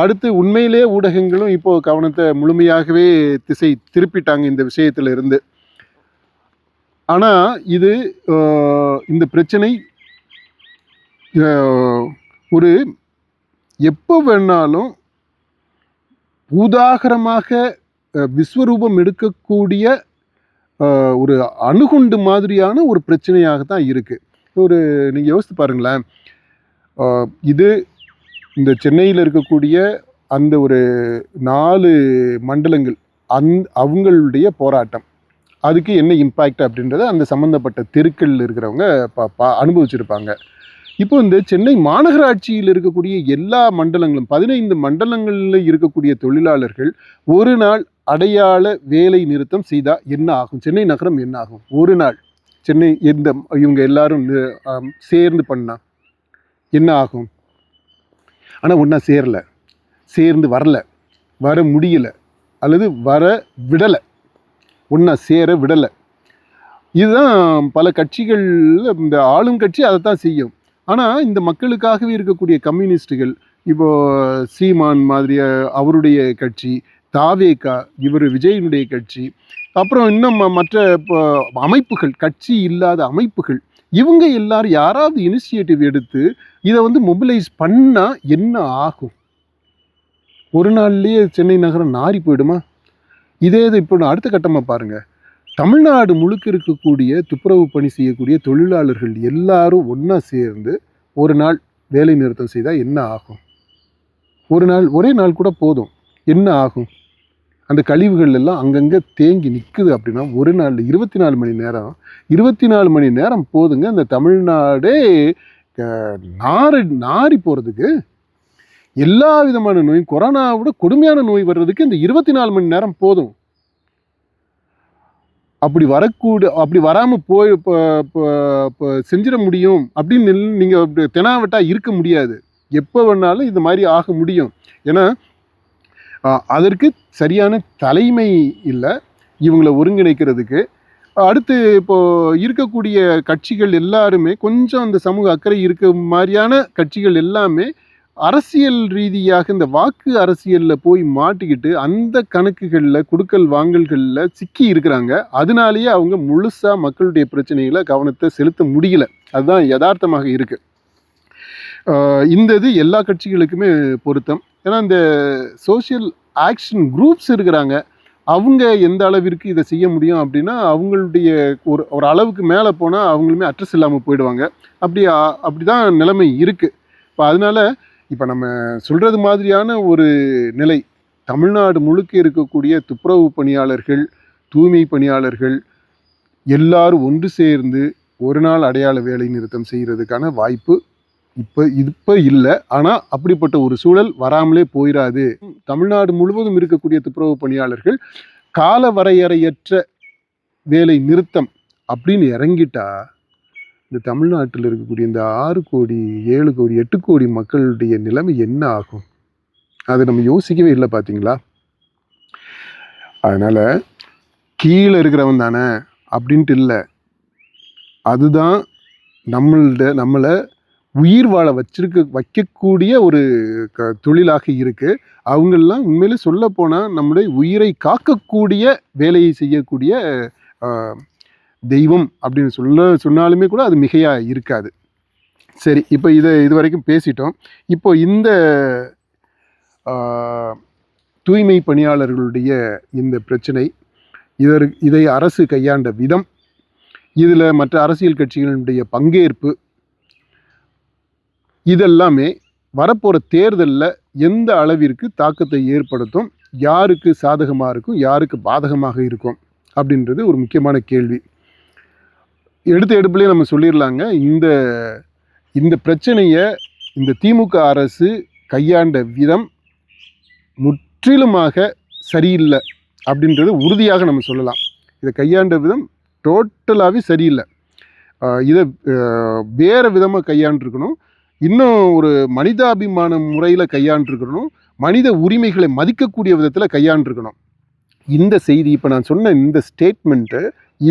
அடுத்து உண்மையிலே ஊடகங்களும் இப்போது கவனத்தை முழுமையாகவே திசை திருப்பிட்டாங்க இந்த விஷயத்தில் இருந்து. ஆனால் இந்த பிரச்சனை ஒரு எப்போ வேணாலும் உதாகரமாக விஸ்வரூபம் எடுக்கக்கூடிய ஒரு அணுகுண்டு மாதிரியான ஒரு பிரச்சனையாக தான் இருக்குது. நீங்கள் யோசித்து பாருங்களேன், இந்த சென்னையில் இருக்கக்கூடிய அந்த ஒரு 4 மண்டலங்கள் அவங்களுடைய போராட்டம் அதுக்கு என்ன இம்பேக்ட் அப்படின்றத அந்த சம்மந்தப்பட்ட தெருக்களில் இருக்கிறவங்க அனுபவிச்சிருப்பாங்க. இப்போ இந்த சென்னை மாநகராட்சியில் இருக்கக்கூடிய எல்லா மண்டலங்களும் 15 மண்டலங்களில் இருக்கக்கூடிய தொழிலாளர்கள் ஒரு நாள் அடையாள வேலை நிறுத்தம் செய்தால் என்ன ஆகும்? சென்னை நகரம் என்ன ஆகும்? ஒரு நாள் சென்னை இவங்க எல்லாரும் சேர்ந்து பண்ணால் என்ன ஆகும்? ஆனால் ஒன்றா சேர்ந்து வரல. வர முடியலை அல்லது வர விடலை, ஒன்றா சேர விடலை. இதுதான் பல கட்சிகள், இந்த ஆளும் கட்சி அதை தான் செய்யும். ஆனால் இந்த மக்களுக்காகவே இருக்கக்கூடிய கம்யூனிஸ்டுகள், இப்போ சீமான் மாதிரிய அவருடைய கட்சி, தாவேகா இவர் விஜயனுடைய கட்சி, அப்புறம் இன்னும் மற்ற அமைப்புகள், கட்சி இல்லாத அமைப்புகள், இவங்க எல்லாரும் யாராவது இனிஷியேட்டிவ் எடுத்து இதை மொபிலைஸ் பண்ணால் என்ன ஆகும்? ஒரு நாள்லேயே சென்னை நகரம் நாரி போயிடுமா? இதே இது இப்போ அடுத்த கட்டமாக பாருங்கள். தமிழ்நாடு முழுக்க இருக்கக்கூடிய துப்புரவு பணி செய்யக்கூடிய தொழிலாளர்கள் எல்லாரும் ஒன்றா சேர்ந்து ஒரு நாள் வேலை நிறுத்தம் செய்தால் என்ன ஆகும்? ஒரு நாள், ஒரே நாள் கூட போதும். என்ன ஆகும்? அந்த கழிவுகள் எல்லாம் அங்கங்கே தேங்கி நிற்குது அப்படின்னா ஒரு நாள் 24 மணி நேரம், 24 மணி நேரம் போதுங்க அந்த தமிழ்நாடே நாரி போகிறதுக்கு. எல்லா விதமான நோயும், கொரோனாவோட கொடுமையான நோய் வர்றதுக்கு இந்த 24 மணி நேரம் போதும். அப்படி வராமல் போய் செஞ்சிட முடியும் அப்படின்னு நீங்கள் தெனாவட்டா இருக்க முடியாது. எப்போ வேணாலும் இந்த மாதிரி ஆக முடியும். ஏன்னா அதற்கு சரியான தலைமை இல்லை இவங்களை ஒருங்கிணைக்கிறதுக்கு. அடுத்து இப்போது இருக்கக்கூடிய கட்சிகள் எல்லாருமே கொஞ்சம் அந்த சமூக அக்கறை இருக்க மாதிரியான கட்சிகள் எல்லாமே அரசியல் ரீதியாக இந்த வாக்கு அரசியலில் போய் மாட்டிக்கிட்டு அந்த கணக்குகளில் குடுக்கல் வாங்கல்களில் சிக்கி இருக்கிறாங்க. அதனாலேயே அவங்க முழுசாக மக்களுடைய பிரச்சனைகளை கவனத்தை செலுத்த முடியல. அதுதான் யதார்த்தமாக இருக்குது. இந்த இது எல்லா கட்சிகளுக்குமே பொருத்தம். ஏன்னா இந்த சோஷியல் ஆக்ஷன் குரூப்ஸ் இருக்கிறாங்க, அவங்க எந்த அளவிற்கு இதை செய்ய முடியும் அப்படின்னா அவங்களுடைய ஒரு அளவுக்கு மேலே போனால் அவங்களுமே அட்ரஸ் இல்லாமல் போயிடுவாங்க. அப்படி தான் நிலைமை இருக்குது. இப்போ அதனால் இப்போ நம்ம சொல்கிறது மாதிரியான ஒரு நிலை தமிழ்நாடு முழுக்க இருக்கக்கூடிய துப்புரவு பணியாளர்கள், தூய்மை பணியாளர்கள் எல்லாரும் ஒன்று சேர்ந்து ஒரு நாள் அடையாள வேலை நிறுத்தம் செய்கிறதுக்கான வாய்ப்பு இப்போ இல்லை. ஆனால் அப்படிப்பட்ட ஒரு சூழல் வராமலே போயிடாது. தமிழ்நாடு முழுவதும் இருக்கக்கூடிய துப்புரவு பணியாளர்கள் கால வரையறையற்ற வேலை நிறுத்தம் அப்படின்னு இறங்கிட்டா இந்த தமிழ்நாட்டில் இருக்கக்கூடிய இந்த 6 கோடி 7 கோடி 8 கோடி மக்களுடைய நிலைமை என்ன ஆகும்? அதை நம்ம யோசிக்கவே இல்லை, பார்த்தீங்களா? அதனால் கீழே இருக்கிறவன் தானே அப்படின்ட்டு இல்லை, அதுதான் நம்மளை உயிர் வாழ வைக்கக்கூடிய ஒரு தொழிலாக இருக்குது. அவங்களெலாம் உண்மையிலே சொல்லப்போனால் நம்முடைய உயிரை காக்கக்கூடிய வேலையை செய்யக்கூடிய தெய்வம் அப்படின்னு சொன்னாலுமே கூட அது மிகையாக இருக்காது. சரி, இப்போ இது வரைக்கும் பேசிட்டோம். இப்போ இந்த தூய்மை பணியாளர்களுடைய இந்த பிரச்சனை, இதை அரசு கையாண்ட விதம், இதில் மற்ற அரசியல் கட்சிகளுடைய பங்கேற்பு, இதெல்லாமே வரப்போகிற தேர்தலில் எந்த அளவிற்கு தாக்கத்தை ஏற்படுத்தும், யாருக்கு சாதகமாக இருக்கும், யாருக்கு பாதகமாக இருக்கும் அப்படின்றது ஒரு முக்கியமான கேள்வி. எடுப்புலேயே நம்ம சொல்லிடலாங்க. இந்த பிரச்சனையை இந்த திமுக அரசு கையாண்ட விதம் முற்றிலுமாக சரியில்லை அப்படின்றது உறுதியாக நம்ம சொல்லலாம். இதை கையாண்ட விதம் டோட்டலாகவே சரியில்லை. இதை வேறு விதமாக கையாண்டிருக்கணும். இன்னும் ஒரு மனிதாபிமான முறையில் கையாண்டிருக்கணும். மனித உரிமைகளை மதிக்கக்கூடிய விதத்தில் கையாண்டிருக்கணும். இந்த செய்தி, இப்போ நான் சொன்ன இந்த ஸ்டேட்மெண்ட்டு,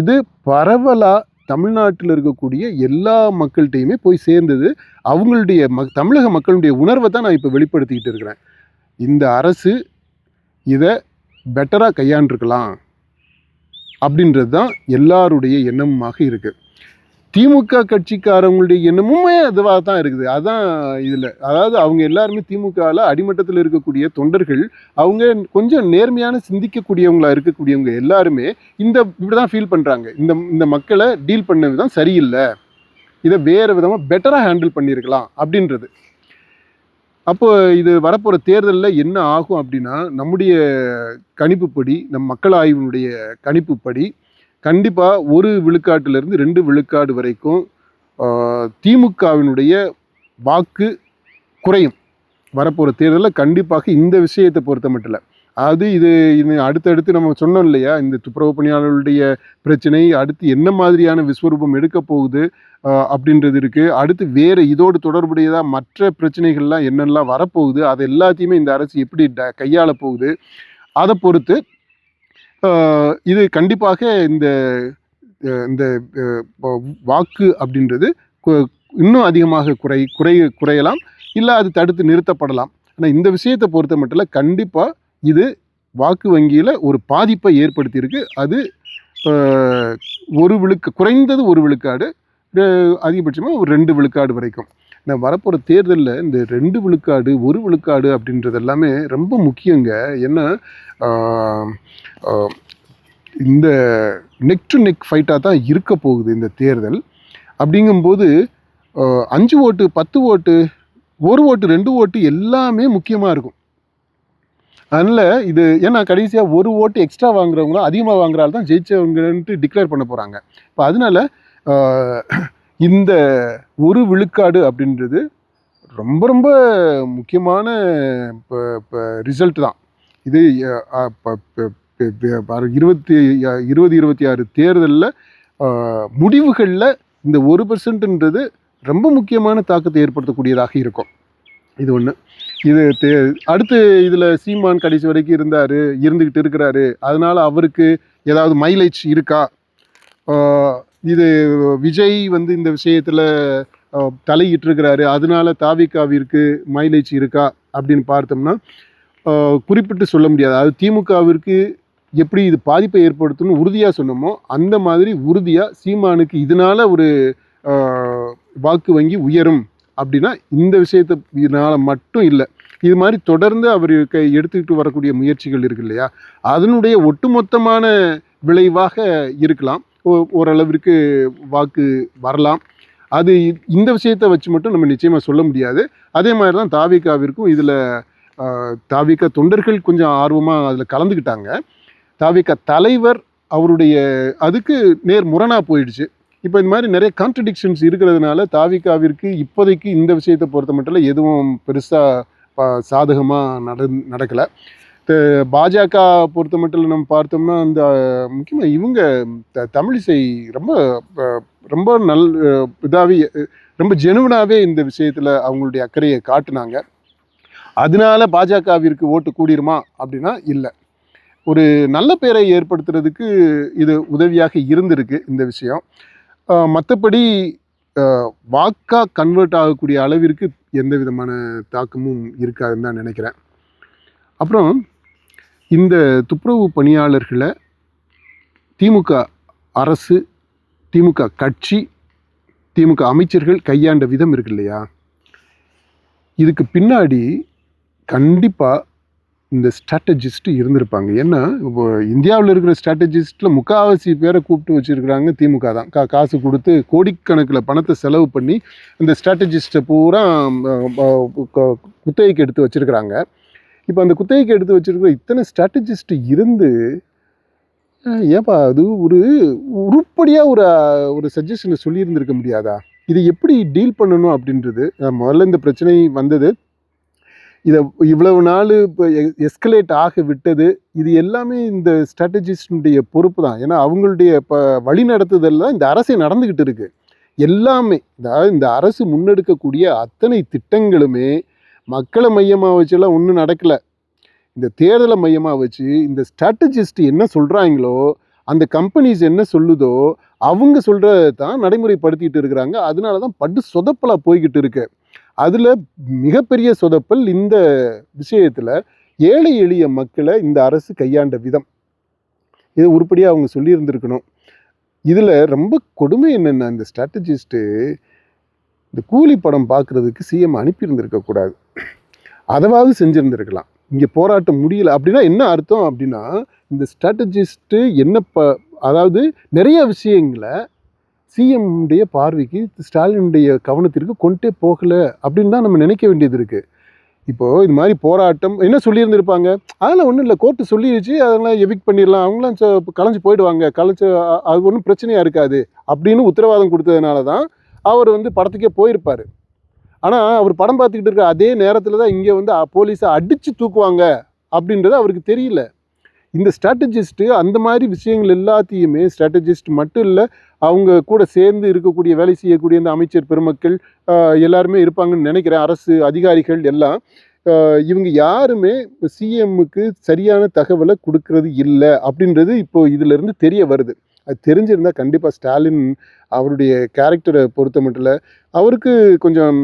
இது பரவலாக தமிழ்நாட்டில் இருக்கக்கூடிய எல்லா மக்கள்கிட்டையுமே போய் சேர்ந்தது. அவங்களுடைய தமிழக மக்களுடைய உணர்வை தான் நான் இப்போ வெளிப்படுத்திக்கிட்டு இருக்கிறேன். இந்த அரசு இதை பெட்டராக கையாண்டிருக்கலாம் அப்படின்றது தான் எல்லாருடைய எண்ணமாக இருக்குது. திமுக கட்சிக்காரங்களுடைய எண்ணமுமே அதுவாக தான் இருக்குது. அதுதான் இதில், அதாவது அவங்க எல்லாருமே திமுகவில் அடிமட்டத்தில் இருக்கக்கூடிய தொண்டர்கள், அவங்க கொஞ்சம் நேர்மையான சிந்திக்கக்கூடியவங்களா இருக்கக்கூடியவங்க எல்லாருமே இப்படி தான் ஃபீல் பண்ணுறாங்க. இந்த மக்களை டீல் பண்ண விதம் சரியில்லை, இதை வேறு விதமாக பெட்டராக ஹேண்டில் பண்ணியிருக்கலாம் அப்படின்றது. அப்போ இது வரப்போகிற தேர்தலில் என்ன ஆகும் அப்படின்னா, நம்முடைய கணிப்புப்படி, நம் மக்கள் ஆய்வினுடைய கணிப்புப்படி கண்டிப்பாக 1 விழுக்காட்டிலிருந்து 2 விழுக்காடு வரைக்கும் திமுகவினுடைய வாக்கு குறையும். வரப்போகிற தேர்தலில் கண்டிப்பாக இந்த விஷயத்தை பொறுத்த மட்டும் இல்லை. அது இது அடுத்தடுத்து நம்ம சொன்னோம் இல்லையா, இந்த துப்புரவு பணியாளர்களுடைய பிரச்சனை அடுத்து என்ன மாதிரியான விஸ்வரூபம் எடுக்க போகுது அப்படின்றது இருக்கு. அடுத்து வேற இதோடு தொடர்புடையதா மற்ற பிரச்சனைகள்லாம் என்னெல்லாம் வரப்போகுது, அது எல்லாத்தையுமே இந்த அரசு எப்படி கையாள போகுது, அதை பொறுத்து இது கண்டிப்பாக இந்த இந்த வாக்கு அப்படின்றது இன்னும் அதிகமாக குறையலாம், இல்லை அது தடுத்து நிறுத்தப்படலாம். ஆனால் இந்த விஷயத்தை பொறுத்த மட்டும் கண்டிப்பாக இது வாக்கு வங்கியில் ஒரு பாதிப்பை ஏற்படுத்தியிருக்கு. அது குறைந்தது 1 விழுக்காடு, அதிகபட்சமாக ஒரு 2 விழுக்காடு வரைக்கும். நான் வரப்போகிற தேர்தலில் இந்த 2 விழுக்காடு 1 விழுக்காடு அப்படின்றது எல்லாமே ரொம்ப முக்கியங்க. ஏன்னா இந்த நெக் டு நெக் ஃபைட்டாக தான் இருக்க போகுது இந்த தேர்தல். அப்படிங்கும்போது 5 ஓட்டு 10 ஓட்டு 1 ஓட்டு 2 ஓட்டு எல்லாமே முக்கியமாக இருக்கும். அதனால் இது ஏன்னா கடைசியாக 1 ஓட்டு எக்ஸ்ட்ரா வாங்குறவங்களும் அதிகமாக வாங்குறாள் தான் ஜெயிச்சவங்கன்ட்டு டிக்ளேர் பண்ண போகிறாங்க. இப்போ அதனால் இந்த 1 விழுக்காடு அப்படின்றது ரொம்ப ரொம்ப முக்கியமான ரிசல்ட் தான். இது 2026 தேர்தலில் முடிவுகளில் இந்த 1%ன்றது ரொம்ப முக்கியமான தாக்கத்தை ஏற்படுத்தக்கூடியதாக இருக்கும். இது ஒன்று. இது அடுத்து இதில் சீமான் கடைசி வரைக்கும் இருந்துக்கிட்டு இருக்கிறாரு, அதனால் அவருக்கு ஏதாவது மைலேஜ் இருக்கா, இது விஜய் வந்து இந்த விஷயத்தில் தலையிட்டிருக்கிறாரு, அதனால தாவிகாவிற்கு மைலேஜ் இருக்கா அப்படின்னு பார்த்தோம்னா குறிப்பிட்டு சொல்ல முடியாது. அதாவது திமுகவிற்கு எப்படி இது பாதிப்பை ஏற்படுத்தணும்னு உறுதியாக சொன்னோமோ அந்த மாதிரி உறுதியாக சீமானுக்கு இதனால ஒரு வாக்கு வங்கி உயரும் அப்படின்னா இந்த விஷயத்தினால மட்டும் இல்லை. இது மாதிரி தொடர்ந்து அவர் எடுத்துக்கிட்டு வரக்கூடிய முயற்சிகள் இருக்கு இல்லையா, அதனுடைய ஒட்டுமொத்தமான விளைவாக இருக்கலாம். ஓரளவிற்கு வாக்கு வரலாம். அது இந்த விஷயத்தை வச்சு மட்டும் நம்ம நிச்சயமாக சொல்ல முடியாது. அதே மாதிரி தான் தாவிகாவிற்கும் இதில் தாவிக தொண்டர்கள் கொஞ்சம் ஆர்வமாக அதில் கலந்துக்கிட்டாங்க. தாவிக தலைவர் அவருடைய அதுக்கு முரணாக போயிடுச்சு. இப்போ இந்த மாதிரி நிறைய கான்ட்ரடிக்ஷன்ஸ் இருக்கிறதுனால தாவிகாவிற்கு இப்போதைக்கு இந்த விஷயத்தை பொறுத்த மட்டும் எதுவும் பெருசாக சாதகமாக நடக்கலை. பாஜக பொறுத்த மட்டும் நம்ம பார்த்தோம்னா அந்த முக்கியமாக இவங்க தமிழிசை ரொம்ப ரொம்ப இதாகவே ரொம்ப ஜெனுவனாகவே இந்த விஷயத்தில் அவங்களுடைய அக்கறையை காட்டினாங்க. அதனால பாஜகவிற்கு ஓட்டு கூடிருமா அப்படின்னா இல்லை. ஒரு நல்ல பேரை ஏற்படுத்துறதுக்கு இது உதவியாக இருந்திருக்கு இந்த விஷயம். மற்றபடி வாக்காக கன்வெர்ட் ஆகக்கூடிய அளவிற்கு எந்த விதமான தாக்கமும் இருக்காதுன்னு தான் நினைக்கிறேன். அப்புறம் இந்த துப்புரவு பணியாளர்களை திமுக அரசு, திமுக கட்சி, திமுக அமைச்சர்கள் கையாண்ட விதம் இருக்கு இல்லையா, இதுக்கு பின்னாடி கண்டிப்பாக இந்த ஸ்ட்ராட்டஜிஸ்ட்டு இருந்திருப்பாங்க. ஏன்னா இப்போ இந்தியாவில் இருக்கிற ஸ்ட்ராட்டஜிஸ்ட்டில் முக்கால்வாசி பேரை கூப்பிட்டு வச்சுருக்கிறாங்க திமுக தான். காசு கொடுத்து கோடிக்கணக்கில் பணத்தை செலவு பண்ணி இந்த ஸ்ட்ராட்டஜிஸ்ட்டை பூரா குத்தகைக்கு எடுத்து வச்சுருக்கிறாங்க. இப்போ அந்த குத்தகைக்கு எடுத்து வச்சுருக்கிற இத்தனை ஸ்ட்ராட்டஜிஸ்ட்டு இருந்து ஏப்பா அது ஒரு உருப்படியாக ஒரு சஜஷனை சொல்லியிருந்திருக்க முடியாதா? இதை எப்படி டீல் பண்ணணும் அப்படின்றது முதல்ல இந்த பிரச்சனை வந்தது, இதை இவ்வளவு நாள் இப்போ எஸ்கலேட் ஆக விட்டது, இது எல்லாமே இந்த ஸ்ட்ராட்டஜிஸ்டுடைய பொறுப்பு தான். ஏன்னா அவங்களுடைய இப்போ வழி நடத்துதலில் இந்த அரசே நடந்துக்கிட்டு இருக்குது. எல்லாமே அதாவது இந்த அரசு முன்னெடுக்கக்கூடிய அத்தனை திட்டங்களுமே மக்களை மையமாக வச்செல்லாம் ஒன்றும் நடக்கலை. இந்த தேர்தலை மையமாக வச்சு இந்த ஸ்ட்ராட்டஜிஸ்ட் என்ன சொல்கிறாங்களோ, அந்த கம்பெனிஸ் என்ன சொல்லுதோ அவங்க சொல்கிறத தான் நடைமுறைப்படுத்திகிட்டு இருக்கிறாங்க. அதனால தான் படு சொதப்பலாக போய்கிட்டு இருக்கு. அதில் மிகப்பெரிய சொதப்பல் இந்த விஷயத்தில் ஏழை எளிய மக்களை இந்த அரசு கையாண்ட விதம். இது உருப்படியாக அவங்க சொல்லியிருந்திருக்கணும். இதில் ரொம்ப கொடுமை என்னென்னா, இந்த ஸ்ட்ராட்டஜிஸ்ட்டு இந்த கூலி படம் பார்க்குறதுக்கு சிஎம் அனுப்பியிருந்திருக்கக்கூடாது, அதாவது செஞ்சுருந்துருக்கலாம். இங்கே போராட்டம் முடியல அப்படின்னா என்ன அர்த்தம் அப்படின்னா, இந்த ஸ்ட்ராட்டஜிஸ்ட்டு என்ன அதாவது நிறைய விஷயங்களை சிஎம்முடைய பார்வைக்கு ஸ்டாலினுடைய கவனத்திற்கு கொண்டே போகலை அப்படின்னு தான் நம்ம நினைக்க வேண்டியது இருக்குது. இப்போது இது மாதிரி போராட்டம் என்ன சொல்லியிருந்திருப்பாங்க, அதெல்லாம் ஒன்றும் இல்லை, கோர்ட்டு சொல்லிடுச்சு, அதெல்லாம் எவிக்ட் பண்ணிடலாம், அவங்களாம் கலைஞ்சு போயிடுவாங்க, அது ஒன்றும் பிரச்சனையாக இருக்காது அப்படின்னு உத்தரவாதம் கொடுத்ததுனால தான் அவர் படத்துக்கே போயிருப்பார். ஆனால் அவர் படம் பார்த்துக்கிட்டு இருக்க அதே நேரத்தில் தான் இங்கே போலீஸை அடித்து தூக்குவாங்க அப்படின்றது அவருக்கு தெரியல. இந்த ஸ்ட்ராட்டஜிஸ்ட்டு அந்த மாதிரி விஷயங்கள் எல்லாத்தையுமே ஸ்ட்ராட்டஜிஸ்ட் மட்டும் இல்லை, அவங்க கூட சேர்ந்து இருக்கக்கூடிய வேலை செய்யக்கூடிய இந்த அமைச்சர் பெருமக்கள் எல்லாருமே இருப்பாங்கன்னு நினைக்கிறேன். அரசு அதிகாரிகள் எல்லாம் இவங்க யாருமே சிஎம்முக்கு சரியான தகவலை கொடுக்கறது இல்லை அப்படின்றது இப்போ இதிலிருந்து தெரிய வருது. அது தெரிஞ்சிருந்தால் கண்டிப்பாக ஸ்டாலின் அவருடைய கேரக்டரை பொறுத்த மட்டும் இல்லை, அவருக்கு கொஞ்சம்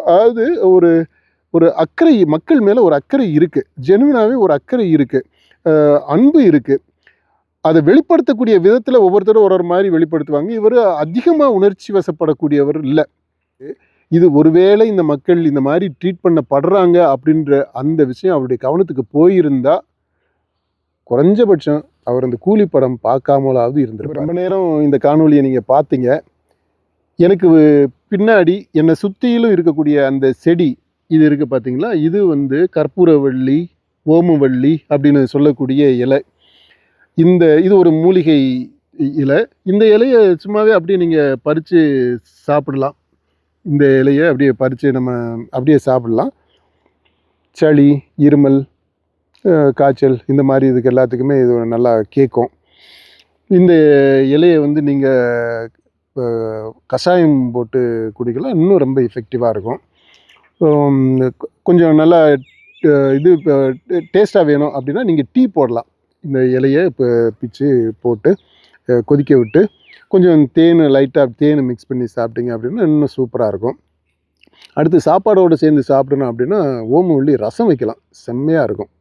அதாவது ஒரு ஒரு அக்கறை, மக்கள் மேலே ஒரு அக்கறை இருக்குது, ஜெனுவினாகவே ஒரு அக்கறை இருக்குது, அன்பு இருக்குது. அதை வெளிப்படுத்தக்கூடிய விதத்தில் ஒவ்வொருத்தரும் ஒரு மாதிரி வெளிப்படுத்துவாங்க. இவர் அதிகமாக உணர்ச்சி வசப்படக்கூடியவர் இல்லை. இது ஒருவேளை இந்த மக்கள் இந்த மாதிரி ட்ரீட் பண்ணப்படுறாங்க அப்படின்ற அந்த விஷயம் அவருடைய கவனத்துக்கு போயிருந்தா குறைஞ்சபட்சம் அவர் அந்த கூலி படம் பார்க்காமலாவது இருந்திருப்பார். ரொம்ப நேரம் இந்த காணொலியை நீங்கள் பார்த்தீங்க. எனக்கு பின்னாடி என்னை சுற்றிலும் இருக்கக்கூடிய அந்த செடி இது இருக்குது பார்த்தீங்களா, இது வந்து கற்பூரவள்ளி, ஓமவள்ளி அப்படின்னு சொல்லக்கூடிய இலை. இது ஒரு மூலிகை இலை. இந்த இலையை சும்மாவே அப்படியே நீங்கள் பறித்து சாப்பிடலாம். இந்த இலையை அப்படியே பறித்து நம்ம அப்படியே சாப்பிடலாம். சளி, இருமல், காய்ச்சல் இந்த மாதிரி இதுக்கு எல்லாத்துக்குமே இது நல்லா கேட்கும். இந்த இலையை வந்து நீங்கள் கஷாயம் போட்டு குடிக்கலாம், இன்னும் ரொம்ப எஃபெக்டிவாக இருக்கும். கொஞ்சம் நல்லா இது டேஸ்ட்டாக வேணும் அப்படின்னா நீங்கள் டீ போடலாம். இந்த இலையை இப்போ பிச்சு போட்டு கொதிக்க விட்டு கொஞ்சம் லைட்டாக தேன் மிக்ஸ் பண்ணி சாப்பிட்டீங்க அப்படின்னா இன்னும் சூப்பராக இருக்கும். அடுத்து சாப்பாடோடு சேர்ந்து சாப்பிடணும் அப்படின்னா ஓமவள்ளி ரசம் வைக்கலாம், செம்மையாக இருக்கும்.